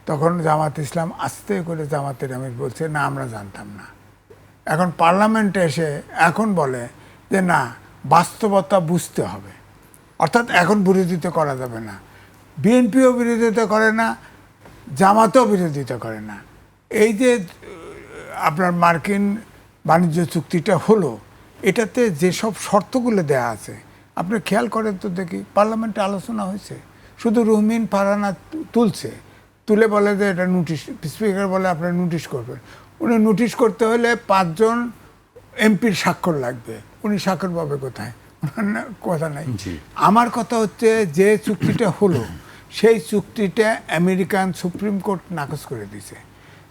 তখন জামাত ইসলাম আস্তে করে জামাতের আমির বলছে না আমরা জানতাম না। এখন পার্লামেন্টে এসে এখন বলে যে না বাস্তবতা বুঝতে হবে, অর্থাৎ এখন বিরোধিতা করা যাবে না। বিএনপিও বিরোধিতা করে না, জামাতও বিরোধিতা করে না। এই যে আপনার মার্কিন বাণিজ্য চুক্তিটা হলো, এটাতে যেসব শর্তগুলো দেয়া আছে আপনি খেয়াল করেন তো দেখি, পার্লামেন্টে আলোচনা হয়েছে, শুধু রুহমিন ফারহানা তুলছে, তুলে বলে যে এটা নোটিশ, স্পিকার বলে আপনার নোটিশ করবেন। উনি নোটিশ করতে হলে 5 জন এমপির স্বাক্ষর লাগবে, উনি স্বাক্ষর পাবে কোথায়? কথা নাই। আমার কথা হচ্ছে যে চুক্তিটা হলো সেই চুক্তিটা আমেরিকান সুপ্রিম কোর্ট নাকচ করে দিছে,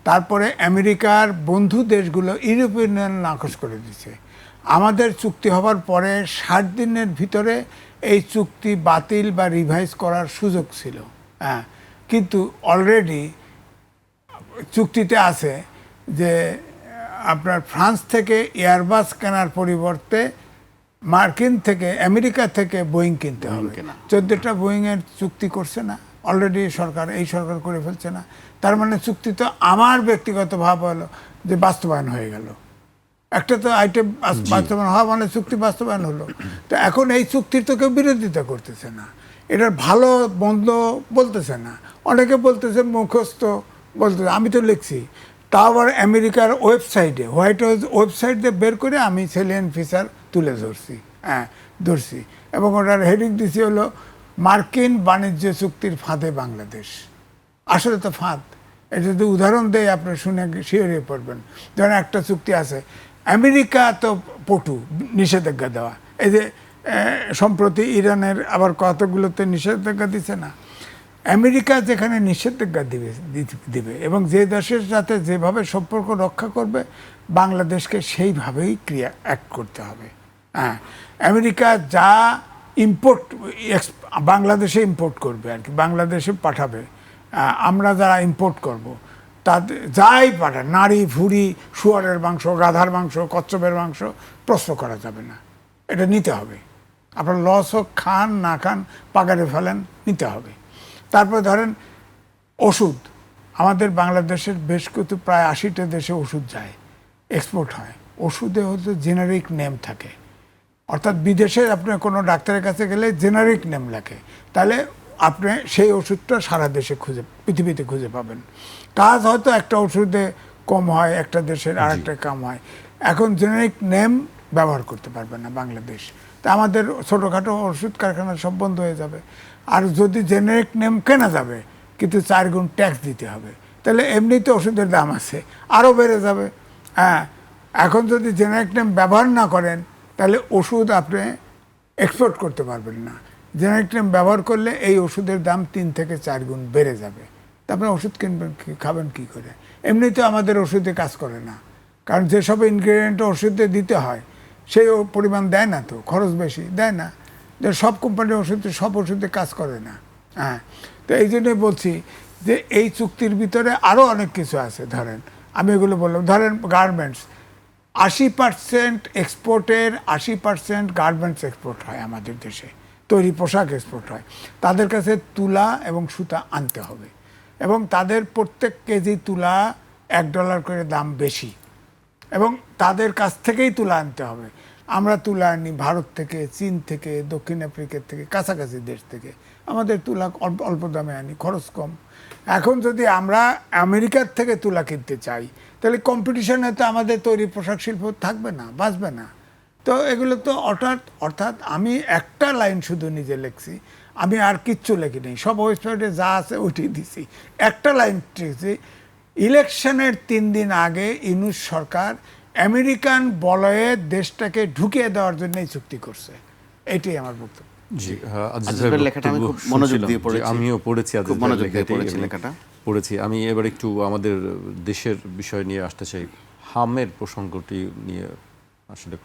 তারপরে আমেরিকার বন্ধু দেশগুলো ইউরোপিয়ান ইউনিয়ন নাকচ করে দিছে। আমাদের চুক্তি হবার পরে 60 দিনের ভিতরে এই চুক্তি বাতিল বা রিভাইজ করার সুযোগ ছিল। হ্যাঁ, কিন্তু অলরেডি চুক্তিতে আছে যে আপনার ফ্রান্স থেকে এয়ারবাস কেনার পরিবর্তে মার্কিন থেকে আমেরিকা থেকে বোয়িং কিনতে হবে। 14টা বোয়িংয়ের চুক্তি করছে না অলরেডি সরকার, এই সরকার করে ফেলছে না। তার মানে চুক্তি তো আমার ব্যক্তিগত ভাব হলো যে বাস্তবায়ন হয়ে গেল। একটা তো আইটেম বাস্তবায়ন হওয়া মানে চুক্তি বাস্তবায়ন হলো। তো এখন এই চুক্তির তো কেউ বিরোধিতা করতেছে না, এটার ভালো মন্দ বলতেছে না, অনেকে বলতেছে মুখস্থ বলতেছে। আমি তো লিখছি, তাও আবার আমেরিকার ওয়েবসাইটে, হোয়াইট হাউস ওয়েবসাইটে বের করে আমি সেলিয়েন্ট ফিচার তুলে ধরছি এবং ওটার হেডিং দিছি হলো মার্কিন বাণিজ্য চুক্তির ফাঁদে বাংলাদেশ। আসলে তো ফাঁদ। এটা যদি উদাহরণ দেয় আপনি শুনে শিহরিয়ে পড়বেন। ধরেন একটা চুক্তি আছে, আমেরিকা তো পটু নিষেধাজ্ঞা দেওয়া, এই যে সম্প্রতি ইরানের আবার কতগুলোতে নিষেধাজ্ঞা দিচ্ছে না। আমেরিকা যেখানে নিষেধাজ্ঞা দিবে এবং যে দেশের সাথে যেভাবে সম্পর্ক রক্ষা করবে বাংলাদেশকে সেইভাবেই অ্যাক্ট করতে হবে। হ্যাঁ, আমেরিকা যা বাংলাদেশে ইম্পোর্ট করবে আর কি, বাংলাদেশে পাঠাবে, আমরা যারা ইম্পোর্ট করব তাদের যাই পাঠায়, নারী ভুঁড়ি, শুয়ারের মাংস, গাধার মাংস, কচ্ছপের মাংস প্রশ্ন করা যাবে না, এটা নিতে হবে। আপনার লস হোক, খান না খান, পাগারে ফেলেন, নিতে হবে। তারপরে ধরেন ওষুধ, আমাদের বাংলাদেশের বেশ কিছু প্রায় 80টা দেশে ওষুধ যায়, এক্সপোর্ট হয়। ওষুধে হয়তো জেনারিক নেম থাকে, অর্থাৎ বিদেশে আপনি কোনো ডাক্তারের কাছে গেলে জেনারিক নেম লেখে, তাহলে আপনি সেই ওষুধটা সারা দেশে পৃথিবীতে খুঁজে পাবেন। কাজ হয়তো একটা ওষুধে কম হয়, একটা দেশের আর একটা কম হয়। এখন জেনারিক নেম ব্যবহার করতে পারবে না বাংলাদেশ, তা আমাদের ছোটোখাটো ওষুধ কারখানা সব বন্ধ হয়ে যাবে। আর যদি জেনারিক নেম কেনা যাবে কিন্তু 4 গুণ ট্যাক্স দিতে হবে, তাহলে এমনিতে ওষুধের দাম আছে, আরও বেড়ে যাবে। হ্যাঁ, এখন যদি জেনারিক নেম ব্যবহার না করেন তাহলে ওষুধ আপনি এক্সপোর্ট করতে পারবেন না। জেনারিক নেম ব্যবহার করলে এই ওষুধের দাম 3 থেকে 4 গুণ বেড়ে যাবে। তারপরে ওষুধ কিনবেন, খাবেন কি করে? এমনিতে আমাদের ওষুধে কাজ করে না, কারণ যেসব ইনগ্রেডিয়েন্ট ওষুধে দিতে হয় সেই পরিমাণ দেয় না, তো খরচ বেশি দেয় না। সব কোম্পানির ওষুধে সব ওষুধে কাজ করে না। হ্যাঁ, তো এই জন্যই বলছি যে এই চুক্তির ভিতরে আরও অনেক কিছু আছে। ধরেন আমি এগুলো বললাম, ধরেন গার্মেন্টস, 80% এক্সপোর্টের 80% গার্মেন্টস এক্সপোর্ট হয় আমাদের দেশে, তৈরি পোশাক এক্সপোর্ট হয়। তাদের কাছে তুলা এবং সুতা আনতে হবে এবং তাদের প্রত্যেক কেজি তুলা $1 করে দাম বেশি এবং তাদের কাছ থেকেই তুলা আনতে হবে। আমরা তুলা আনি ভারত থেকে, চীন থেকে, দক্ষিণ আফ্রিকার থেকে, কাছাকাছি দেশ থেকে। আমাদের তুলা অল্প দামে আনি, খরচ কম। এখন যদি আমরা আমেরিকার থেকে তুলা কিনতে চাই তাহলে কম্পিটিশনে তো আমাদের তৈরি পোশাক শিল্প থাকবে না, বাঁচবে না। তো এগুলো তো অর্থাৎ আমি একটা লাইন শুধু নিজে লিখছি, আমি আর কিচ্ছু লেখি নেই, সব ওয়েবসাইটে যা আছে ওইটাই দিছি। একটা লাইন লিখছি, ইলেকশনের 3 দিন আগে ইউনূস সরকার আমেরিকান বলয়ে দেশটাকে ঢুকিয়ে দেওয়ার জন্য এই চুক্তি করছে। এটাই আমার বক্তব্য।
জি আজিজ
আজিজ
ভাইয়ের
ভাইয়ের লেখাটা আমি
বক্তব্য
খুব মনোযোগ
শুনছিলাম।
দিয়ে
জি,
পড়েছি।
আমিও পড়েছি আজিজ
খুব
ভাইয়ের
মনোযোগ দিয়ে
লেখাটি,
পড়েছি
আমি
লেখাটা।
পড়েছি। আমি এবার একটু আমাদের দেশের বিষয় নিয়ে আসতে চাই। হামের প্রসঙ্গটি নিয়ে আসলে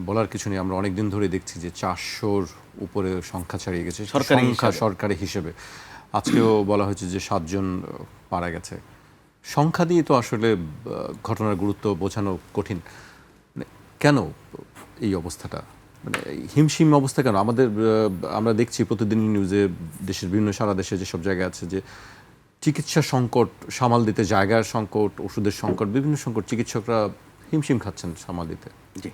বলার কিছু নেই। আমরা অনেকদিন ধরে দেখছি যে 400-র উপরে সংখ্যা ছাড়িয়ে গেছে,
সরকারি
সংখ্যা
হিসাবে।
সরকারি হিসেবে। আজকেও বলা হয়েছে যে 7 জন মারা গেছে। সংখ্যা দিয়ে তো আসলে ঘটনার গুরুত্ব বোঝানো কঠিন। মানে কেন এই অবস্থাটা, মানে এই হিমশিম অবস্থা কেন আমাদের? আমরা দেখছি প্রতিদিন নিউজে দেশের বিভিন্ন, সারা দেশে যেসব জায়গা আছে যে চিকিৎসা সংকট সামাল দিতে, জায়গার সংকট, ওষুধের সংকট, বিভিন্ন সংকট, চিকিৎসকরা হিমশিম খাচ্ছেন সামাল দিতে।
জি,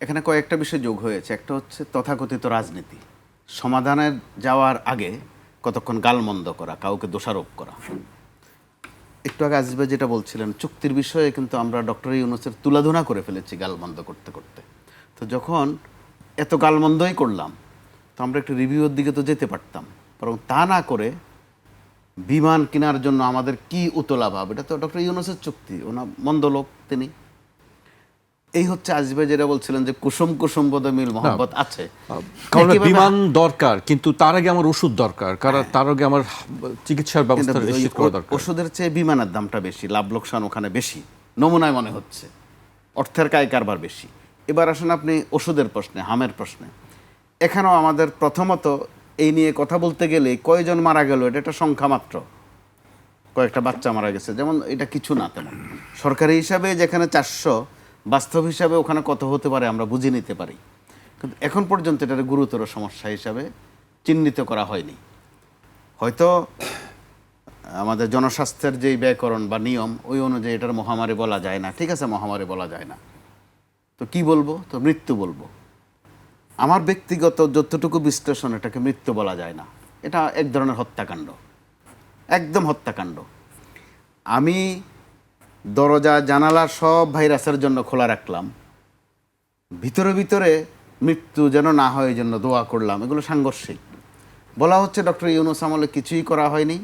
এখানে কয়েকটা বিষয় যোগ হয়েছে। একটা হচ্ছে তথাকথিত রাজনীতি, সমাধানের যাওয়ার আগে কতক্ষণ গালমন্দ করা, কাউকে দোষারোপ করা। একটু আগে আজিজ ভাই যেটা বলছিলেন, চুক্তির বিষয়ে কিন্তু আমরা ডক্টর ইউনূসের তুলাধুনা করে ফেলেছি গালমন্দ করতে করতে। তো যখন এত গালমন্দই করলাম, তো আমরা একটু রিভিউর দিকে তো যেতে পারতাম, বরং তা না করে বিমান কেনার জন্য আমাদের কি উতলা ভাব। এটা তো ডক্টর ইউনূসের চুক্তি, ওনা মন্দ লোক তিনি। এই হচ্ছে আজিজ ভাই যেটা বলছিলেন যে কুসুম কুসুম বোধ মিল মহব্বত আছে,
কারণ
একইভাবে
বিমান দরকার, কিন্তু তার আগে আমার ওষুধ দরকার, কারণ তার আগে আমার চিকিৎসার ব্যবস্থা
কিন্তু ওই
নিশ্চিত করা দরকার।
ওষুধের চেয়ে বিমানের দামটা বেশি, লাভ লোকসান ওখানে বেশি নমুনায় মনে হচ্ছে, অর্থের কায় কারবার বেশি। এবার আসুন আপনি ওষুধের প্রশ্নে, হামের প্রশ্নে। এখানেও আমাদের প্রথমত এই নিয়ে কথা বলতে গেলে কয়জন মারা গেল এটা একটা সংখ্যা মাত্র, কয়েকটা বাচ্চা মারা গেছে, যেমন এটা কিছু না তেমন। সরকারি হিসাবে যেখানে 400, বাস্তব হিসাবে ওখানে কত হতে পারে আমরা বুঝে নিতে পারি, কিন্তু এখন পর্যন্ত এটার গুরুতর সমস্যা হিসাবে চিহ্নিত করা হয়নি। হয়তো আমাদের জনস্বাস্থ্যের যেই ব্যাকরণ বা নিয়ম, ওই অনুযায়ী এটার মহামারী বলা যায় না, ঠিক আছে, মহামারী বলা যায় না, তো কি বলবো? তো মৃত্যু বলবো। আমার ব্যক্তিগত যতটুকু বিশ্লেষণ, এটাকে মৃত্যু বলা যায় না, এটা এক ধরনের হত্যাকাণ্ড, একদম হত্যাকাণ্ড। আমি দরজা জানালা সব ভাইরাসের জন্য খোলা রাখলাম, ভিতরে ভিতরে মৃত্যু যেন না হয় এই জন্য দোয়া করলাম, এগুলো সাংঘর্ষিক। বলা হচ্ছে ডক্টর ইউনূস আমলে কিছুই করা হয়নি,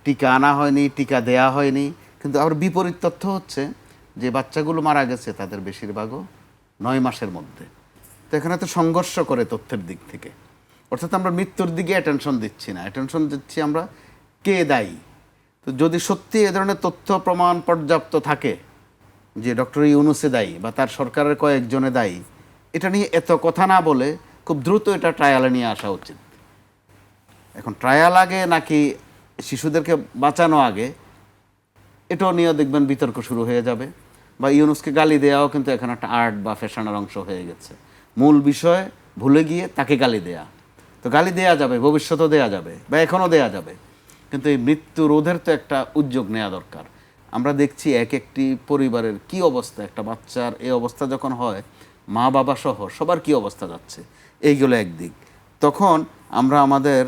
টিকা আনা হয়নি, টিকা দেয়া হয়নি, কিন্তু আবার বিপরীত তথ্য হচ্ছে যে বাচ্চাগুলো মারা গেছে তাদের বেশিরভাগও 9 মাসের মধ্যে। তো এখানে তো সংঘর্ষ করে তথ্যের দিক থেকে, অর্থাৎ আমরা মৃত্যুর দিকে অ্যাটেনশন দিচ্ছি না, অ্যাটেনশন দিচ্ছি আমরা কে দায়ী। তো যদি সত্যি এ ধরনের তথ্য প্রমাণ পর্যাপ্ত থাকে যে ডক্টর ইউনূসে দায়ী বা তার সরকারের কয়েকজনে দায়ী, এটা নিয়ে এত কথা না বলে খুব দ্রুত এটা ট্রায়ালে নিয়ে আসা উচিত। এখন ট্রায়াল আগে নাকি শিশুদেরকে বাঁচানো আগে, এটাও নিয়ে দেখবেন বিতর্ক শুরু হয়ে যাবে। বা ইউনূসকে গালি দেওয়াও কিন্তু এখন একটা আর্ট বা ফ্যাশনের অংশ হয়ে গেছে, মূল বিষয় ভুলে গিয়ে তাকে গালি দেয়া। তো গালি দেয়া যাবে, ভবিষ্যতেও দেয়া যাবে বা এখনও দেয়া যাবে, কিন্তু এই মৃত্যু রোধের তো একটা উদ্যোগ নেওয়া দরকার। আমরা দেখছি এক একটি পরিবারের কি অবস্থা, একটা বাচ্চার এই অবস্থা যখন হয়, মা বাবা সহ সবার কি অবস্থা যাচ্ছে, এইগুলো একদিক। তখন আমরা আমাদের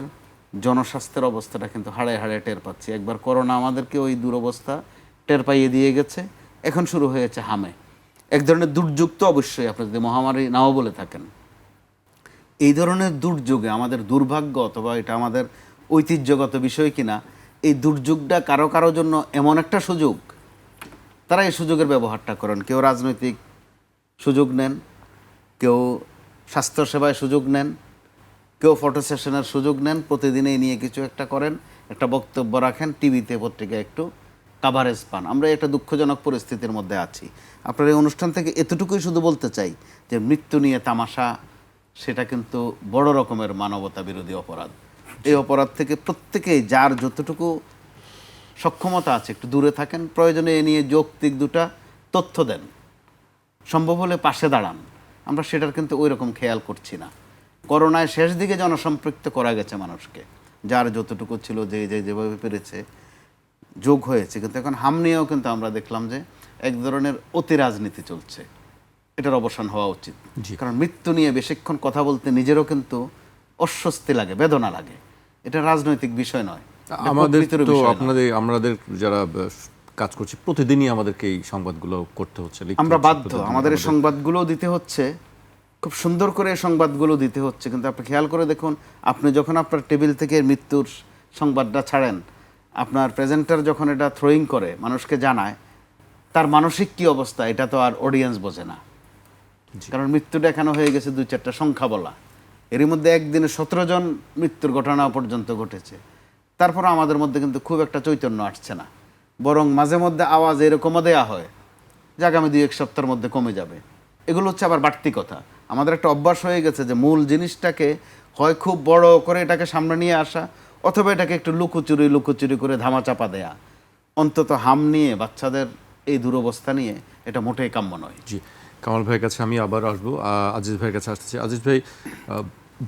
জনস্বাস্থ্যের অবস্থাটা কিন্তু হাড়ে হাড়ে টের পাচ্ছি। একবার করোনা আমাদেরকে ওই দুরবস্থা টের পাইয়ে দিয়ে গেছে, এখন শুরু হয়েছে হামে। এক ধরনের দুর্যোগ তো অবশ্যই, আপনি যদি মহামারী নাও বলে থাকেন, এই ধরনের দুর্যোগে আমাদের দুর্ভাগ্য অথবা এটা আমাদের ঐতিহ্যগত বিষয় কিনা, এই দুর্যোগটা কারো কারো জন্য এমন একটা সুযোগ, তারা এই সুযোগের ব্যবহারটা করেন। কেউ রাজনৈতিক সুযোগ নেন, কেউ স্বাস্থ্যসেবায় সুযোগ নেন, কেউ ফটো সেশনের সুযোগ নেন, প্রতিদিন এই নিয়ে কিছু একটা করেন, একটা বক্তব্য রাখেন, টিভিতে পত্রিকায় একটু কাভারেজ পান। আমরা একটা দুঃখজনক পরিস্থিতির মধ্যে আছি। আপনার এই অনুষ্ঠান থেকে এতটুকুই শুধু বলতে চাই যে মৃত্যু নিয়ে তামাশা, সেটা কিন্তু বড় রকমের মানবতা বিরোধী অপরাধ। এই অপরাধ থেকে প্রত্যেকেই যার যতটুকু সক্ষমতা আছে একটু দূরে থাকেন, প্রয়োজনে এ নিয়ে যৌক্তিক দুটা তথ্য দেন, সম্ভব হলে পাশে দাঁড়ান। আমরা সেটার কিন্তু ওই রকম খেয়াল করছি না। করোনায় শেষ দিকে জনসম্পৃক্ত করা গেছে মানুষকে, যার যতটুকু ছিল, যেভাবে পেরেছে যোগ হয়েছে, কিন্তু এখন হাম নিয়েও কিন্তু আমরা দেখলাম যে এক ধরনের অতি রাজনীতি চলছে। এটার অবসান হওয়া উচিত, কারণ মৃত্যু নিয়ে বেশিক্ষণ কথা বলতে নিজেরও কিন্তু অস্বস্তি লাগে, বেদনা লাগে। এটা রাজনৈতিক বিষয় নয়,
আমাদের তো আমাদের যারা কাজ করছি প্রতিদিনই আমাদেরকে এই সংবাদগুলো করতে হচ্ছে,
আমরা বাধ্য, আমাদের এই সংবাদগুলো দিতে হচ্ছে, খুব সুন্দর করে এই সংবাদগুলো দিতে হচ্ছে। কিন্তু আপনি খেয়াল করে দেখুন, আপনি যখন আপনার টেবিল থেকে মৃত্যুর সংবাদটা ছাড়েন, আপনার প্রেজেন্টার যখন এটা থ্রোয়িং করে মানুষকে জানায়, তার মানসিক কি অবস্থা এটা তো আর অডিয়েন্স বোঝে না, কারণ মৃত্যুটা এখানে হয়ে গেছে 2-4টা সংখ্যা বলা। এরই মধ্যে একদিনে 17 জন মৃত্যুর ঘটনা পর্যন্ত ঘটেছে। তারপর আমাদের মধ্যে কিন্তু খুব একটা চৈতন্য আসছে না, বরং মাঝে মধ্যে আওয়াজ এরকমও দেওয়া হয় যে আগামী 2-1 সপ্তাহের মধ্যে কমে যাবে। এগুলো হচ্ছে আবার বাড়তি কথা। আমাদের একটা অভ্যাস হয়ে গেছে যে মূল জিনিসটাকে হয় খুব বড় করে এটাকে সামনে নিয়ে আসা, অথবা এটাকে একটু লুকোচুরি করে ধামাচাপা দেয়া। অন্তত হাম নিয়ে, বাচ্চাদের এই দুরবস্থা নিয়ে এটা মোটেই কাম্য নয়।
জি, কামাল ভাইয়ের কাছে আমি আবার আসবো। আজিজ ভাইয়ের কাছে আসতেছি। আজিজ ভাই,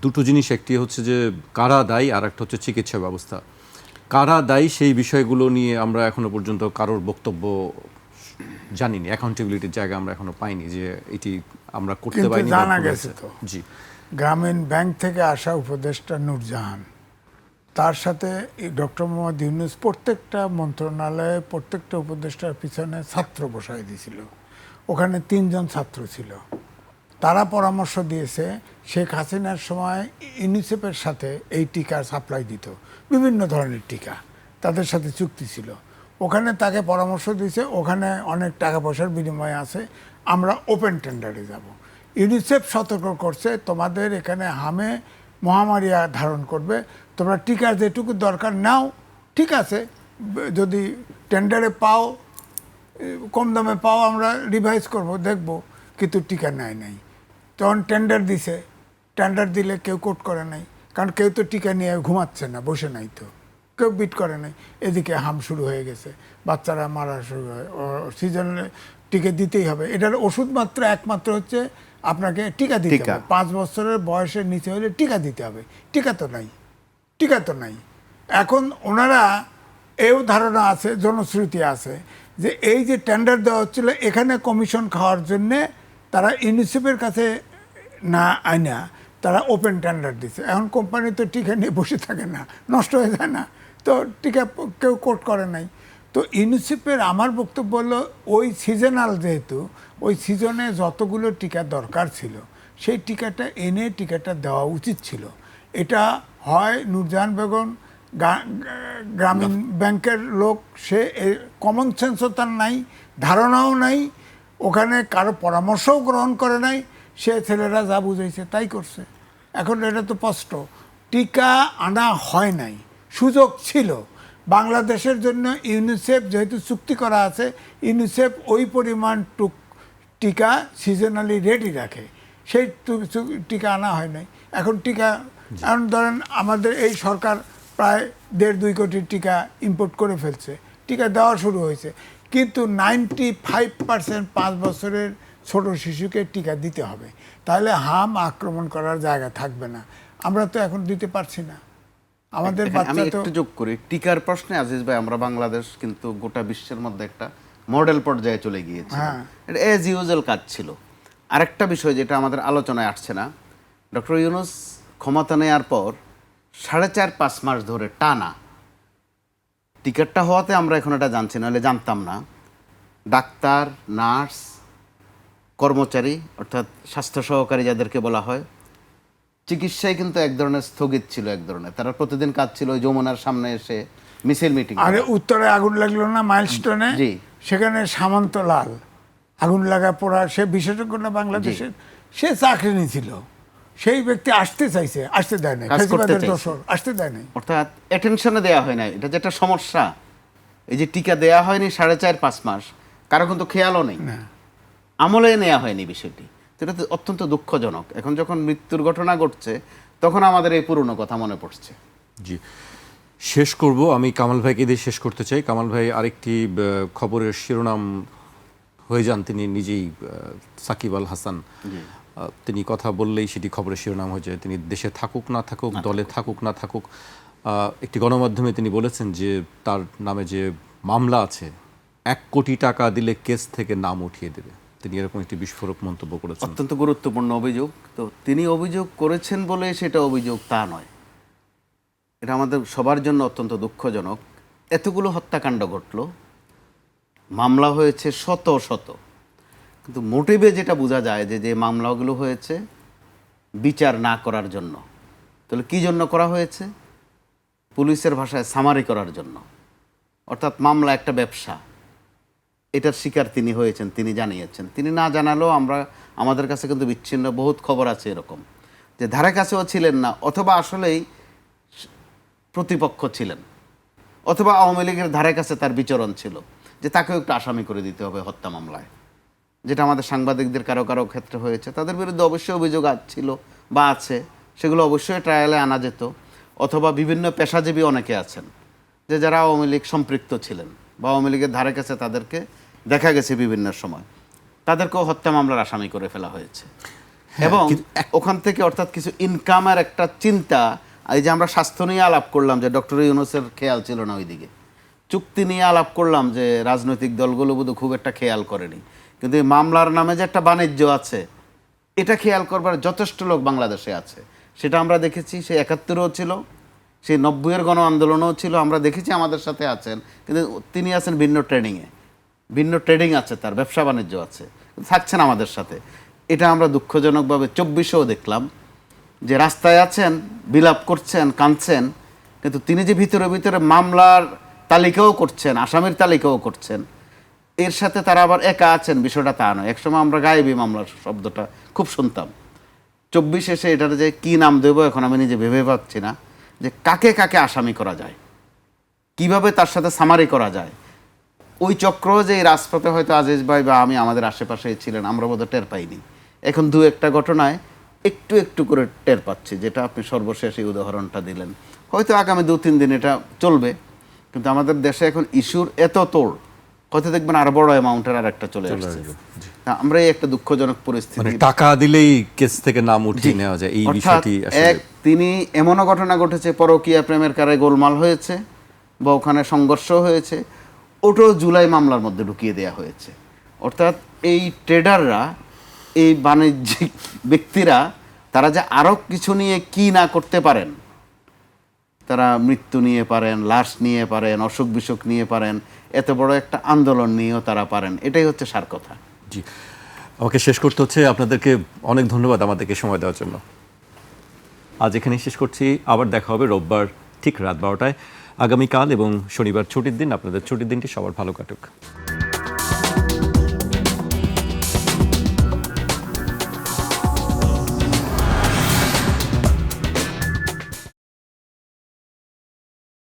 দুটো জিনিস, একটি হচ্ছে যে কারা দায়ী, আর একটা হচ্ছে চিকিৎসা ব্যবস্থা। কারা দায়ী সেই বিষয়গুলো নিয়ে আমরা এখনো পর্যন্ত কারোর বক্তব্য জানিনি, অ্যাকাউন্টেবিলিটির জায়গা আমরা এখনো পাইনি যে এটি আমরা করতে
কিন্তু
পারিনি।
জানা গেছে তো।
জি,
গ্রামীণ ব্যাংক থেকে আসা উপদেষ্টা নূরজাহান, তার সাথে ডক্টর মোহাম্মদ ইউনূস প্রত্যেকটা মন্ত্রণালয়ে প্রত্যেকটা উপদেষ্টার পিছনে ছাত্র বসায় দিয়েছিল। ওখানে 3 জন ছাত্র ছিল। তারা পরামর্শ দিয়েছে শেখ হাসিনার সময় ইউনিসেফের সাথে এই টিকা সাপ্লাই দিত, বিভিন্ন ধরনের টিকা, তাদের সাথে চুক্তি ছিল। ওখানে তাকে পরামর্শ দিয়েছে ওখানে অনেক টাকা পয়সার বিনিময় আছে, আমরা ওপেন টেন্ডারে যাব। ইউনিসেফ সতর্ক করছে তোমাদের এখানে হামে মহামারী ধারণ করবে, তোমরা টিকা যেটুকু দরকার নাও, ঠিক আছে, যদি টেন্ডারে পাও, কম দামে পাও, আমরা রিভাইজ করব, দেখব, কিন্তু টিকা নেয় নাই। তখন টেন্ডার দিছে, টেন্ডার দিলে কেউ কোট করে নাই, কারণ কেউ তো টিকা নিয়ে ঘুমাচ্ছে না, বসে নাই, তো কেউ বিট করে নাই। এদিকে হাম শুরু হয়ে গেছে, বাচ্চারা মারা শুরু হয়, সিজনে টিকা দিতেই হবে। এটার ওষুধ মাত্র একমাত্র হচ্ছে আপনাকে টিকা দিতে হবে। 5 বছরের বয়সের নিচে হলে টিকা দিতে হবে। টিকা তো নাই। এখন ওনারা এও ধারণা আছে, জনশ্রুতি আছে যে এই যে টেন্ডার দেওয়া হচ্ছিল এখানে কমিশন খাওয়ার জন্যে তারা ইউনিসেফের কাছে না আইনা তারা ওপেন টেন্ডার দিচ্ছে। এখন কোম্পানি তো টিকা নিয়ে বসে থাকে না, নষ্ট হয়ে যায় না, তো টিকা কেউ কোট করে নাই। তো ইউনিসেফের আমার বক্তব্য হলো ওই সিজনাল, যেহেতু ওই সিজনে যতগুলো টিকা দরকার ছিল সেই টিকাটা এনে টিকাটা দেওয়া উচিত ছিল। এটা হয় নূরজাহান বেগম গ্রামীণ ব্যাংকের লোক, সে কমন সেন্সও তার নাই, ধারণাও নাই, ওখানে কারো পরামর্শও গ্রহণ করে নাই, সে ছেলেরা যা বুঝাইছে তাই করছে। এখন এটা তো স্পষ্ট, টিকা আনা হয় নাই, সুযোগ ছিল। বাংলাদেশের জন্য ইউনিসেফ যেহেতু চুক্তি করা আছে, ইউনিসেফ ওই পরিমাণ টিকা সিজনালি রেডি রাখে, সেই টিকা আনা হয় নাই। এখন টিকা, এখন ধরেন আমাদের এই সরকার প্রায় 1.5-2 কোটি টিকা ইম্পোর্ট করে ফেলছে, টিকা দেওয়া শুরু হয়েছে, কিন্তু 95% 5 বছরের ছোট শিশুকে টিকা দিতে হবে, তাহলে হাম আক্রমণ করার জায়গা থাকবে না। আমরা তো এখন দিতে পারছি না। আমাদের
আমি
বাচ্চা তো
একটু যোগ করি টিকার প্রশ্নে, আজিজ ভাই, আমরা বাংলাদেশ কিন্তু গোটা বিশ্বের মধ্যে একটা মডেল পর্যায়ে চলে গিয়েছে। এটা এজ ইউজুয়াল কাজ ছিল। আরেকটা বিষয় যেটা আমাদের আলোচনায় আসছে না, ডক্টর ইউনূস ক্ষমতা নেওয়ার পর 4.5-5 মাস ধরে টানা টিকারটা হওয়াতে আমরা এখন এটা জানছি, নাহলে জানতাম না, ডাক্তার, নার্স, কর্মচারী অর্থাৎ স্বাস্থ্য সহকারী যাদেরকে বলা হয়, চিকিৎসায় কিন্তু এক ধরনের স্থগিত ছিল, এক ধরনের তারা প্রতিদিন কাজ ছিল ওই যমুনার সামনে এসে মিছিল মিটিং।
আরে উত্তরে আগুন লাগলো না মাইলস্টোনে,
জি,
সেখানে সামন্ত লাল আগুন লাগা পোড়া, সে বিশেষজ্ঞ না বাংলাদেশের, সে চাকরি নিয়েছিল, সেই ব্যক্তি আসতে চাইছে, আসতে দেয় নাই, আসতে দেয় নাই,
অর্থাৎ অ্যাটেনশনে দেওয়া হয় নাই। এটা যেটা সমস্যা, এই যে টিকা দেওয়া হয়নি 4.5-5 মাস, কারো কিন্তু খেয়ালও নেই, আমলে নেওয়া হয়নি বিষয়টি। এটা তো অত্যন্ত দুঃখজনক। এখন যখন মৃত্যুর ঘটনা ঘটছে তখন আমাদের এই পুরনো কথা মনে পড়ছে।
জি, শেষ করব, আমি কামাল ভাইকে দিয়ে শেষ করতে চাই। কামাল ভাই আরেকটি খবরের শিরোনাম হয়ে যান তিনি নিজেই, সাকিব আল হাসান, তিনি কথা বললেই সেটি খবরের শিরোনাম হয়ে যায়। তিনি দেশে থাকুক না থাকুক, দলে থাকুক না থাকুক, একটি গণমাধ্যমে তিনি বলেছেন যে তার নামে যে মামলা আছে 1 কোটি টাকা দিলে কেস থেকে নাম উঠিয়ে দেবে। তিনি এরকম একটি বিস্ফোরক মন্তব্য করেছেন।
অত্যন্ত গুরুত্বপূর্ণ অভিযোগ। তো তিনি অভিযোগ করেছেন বলে সেটা অভিযোগ তা নয়, এটা আমাদের সবার জন্য অত্যন্ত দুঃখজনক। এতগুলো হত্যাকাণ্ড ঘটল, মামলা হয়েছে শত শত, কিন্তু মোটিভে যেটা বোঝা যায় যে মামলাগুলো হয়েছে বিচার না করার জন্য। তাহলে কী জন্য করা হয়েছে? পুলিশের ভাষায় সামারি করার জন্য। অর্থাৎ মামলা একটা ব্যবসা, এটার শিকার তিনি হয়েছেন, তিনি জানিয়েছেন। তিনি না জানালেও আমাদের কাছে কিন্তু বিচ্ছিন্ন বহুত খবর আছে এরকম। যে ধারে কাছেও ছিলেন না, অথবা আসলেই প্রতিপক্ষ ছিলেন, অথবা আওয়ামী লীগের ধারে কাছে তার বিচরণ ছিল, যে তাকেও একটু আসামি করে দিতে হবে হত্যা মামলায়, যেটা আমাদের সাংবাদিকদের কারো কারো ক্ষেত্রে হয়েছে। তাদের বিরুদ্ধে অবশ্যই অভিযোগ ছিল বা আছে, সেগুলো অবশ্যই ট্রায়ালে আনা যেত। অথবা বিভিন্ন পেশাজীবী অনেকে আছেন যে যারা আওয়ামী লীগ সম্পৃক্ত ছিলেন বা আওয়ামী লীগের ধারে কাছে তাদেরকে দেখা গেছে বিভিন্ন সময়, তাদেরকেও হত্যা মামলার আসামি করে ফেলা হয়েছে। এবং ওখান থেকে অর্থাৎ কিছু ইনকামের একটা চিন্তা, এই যে আমরা স্বাস্থ্য নিয়ে আলাপ করলাম যে ডক্টর ইউনূসের খেয়াল ছিল না ওইদিকে, চুক্তি নিয়ে আলাপ করলাম যে রাজনৈতিক দলগুলো বোধ খুব একটা খেয়াল করেনি, কিন্তু এই মামলার নামে যে একটা বাণিজ্য আছে, এটা খেয়াল করবার যথেষ্ট লোক বাংলাদেশে আছে। সেটা আমরা দেখেছি, সেই ৭১-ও ছিল, সেই ৯০-এর গণ আন্দোলনও ছিল, আমরা দেখেছি আমাদের সাথে আছেন। কিন্তু তিনি আছেন ভিন্ন ট্রেডিংয়ে, ভিন্ন ট্রেডিং আছে, তার ব্যবসা বাণিজ্য আছে, থাকছেন আমাদের সাথে। এটা আমরা দুঃখজনকভাবে ২৪-এও দেখলাম যে রাস্তায় আছেন, বিলাপ করছেন, কাঁদছেন, কিন্তু তিনি যে ভিতরে ভিতরে মামলার তালিকাও করছেন, আসামির তালিকাও করছেন, এর সাথে তারা আবার একা আছেন, বিষয়টা তা নয়। একসময় আমরা গায়েবী মামলার শব্দটা খুব শুনতাম। ২৪ এসে এটার যে কী নাম দেবো এখন আমি নিজে ভেবে পাচ্ছি না, যে কাকে কাকে আসামি করা যায়, কিভাবে তার সাথে সামারি করা যায়। ওই চক্র যে এই রাজপথে হয়তো আজিজ ভাই বা আমি আমাদের আশেপাশেই ছিলেন, আমরা বোধহয় টের পাইনি। এখন দু একটা ঘটনায় একটু একটু করে টের পাচ্ছি, যেটা আপনি সর্বশেষ এই উদাহরণটা দিলেন। হয়তো আগামী ২-৩ দিন এটা চলবে, কিন্তু আমাদের দেশে এখন ইস্যুর এত তোড়, হয়তো দেখবেন আরো বড় অ্যামাউন্টের আর একটা চলে আসছে। আমরা এই একটা দুঃখজনক পরিস্থিতি,
মানে টাকা দিলেই কেস থেকে নাম উঠিয়ে নেওয়া যায়, এই বিষয়টি আসলে
এক তিনি এমনও ঘটনা ঘটেছে, পরকীয়া প্রেমের কারে গোলমাল হয়েছে বা ওখানে সংঘর্ষ হয়েছে, ওটাও জুলাই মামলার মধ্যে ঢুকিয়ে দেওয়া হয়েছে। অর্থাৎ এই ট্রেডাররা, এই বাণিজ্যিক ব্যক্তিরা, তারা যে আরও কিছু নিয়ে কি না করতে পারেন, তারা মৃত্যু নিয়ে পারেন, লাশ নিয়ে পারেন, অসুখ বিসুখ নিয়ে পারেন, এত বড় একটা আন্দোলন নিয়েও তারা পারেন। এটাই হচ্ছে সার কথা।
জি, আমাকে শেষ করতে হচ্ছে। আপনাদেরকে অনেক ধন্যবাদ আমাদেরকে সময় দেওয়ার জন্য। আজ এখানেই শেষ করছি, আবার দেখা হবে রোববার ঠিক রাত ১২টায়। আগামীকাল এবং শনিবার ছুটির দিন, আপনাদের ছুটির দিনটি সবার ভালো কাটুক।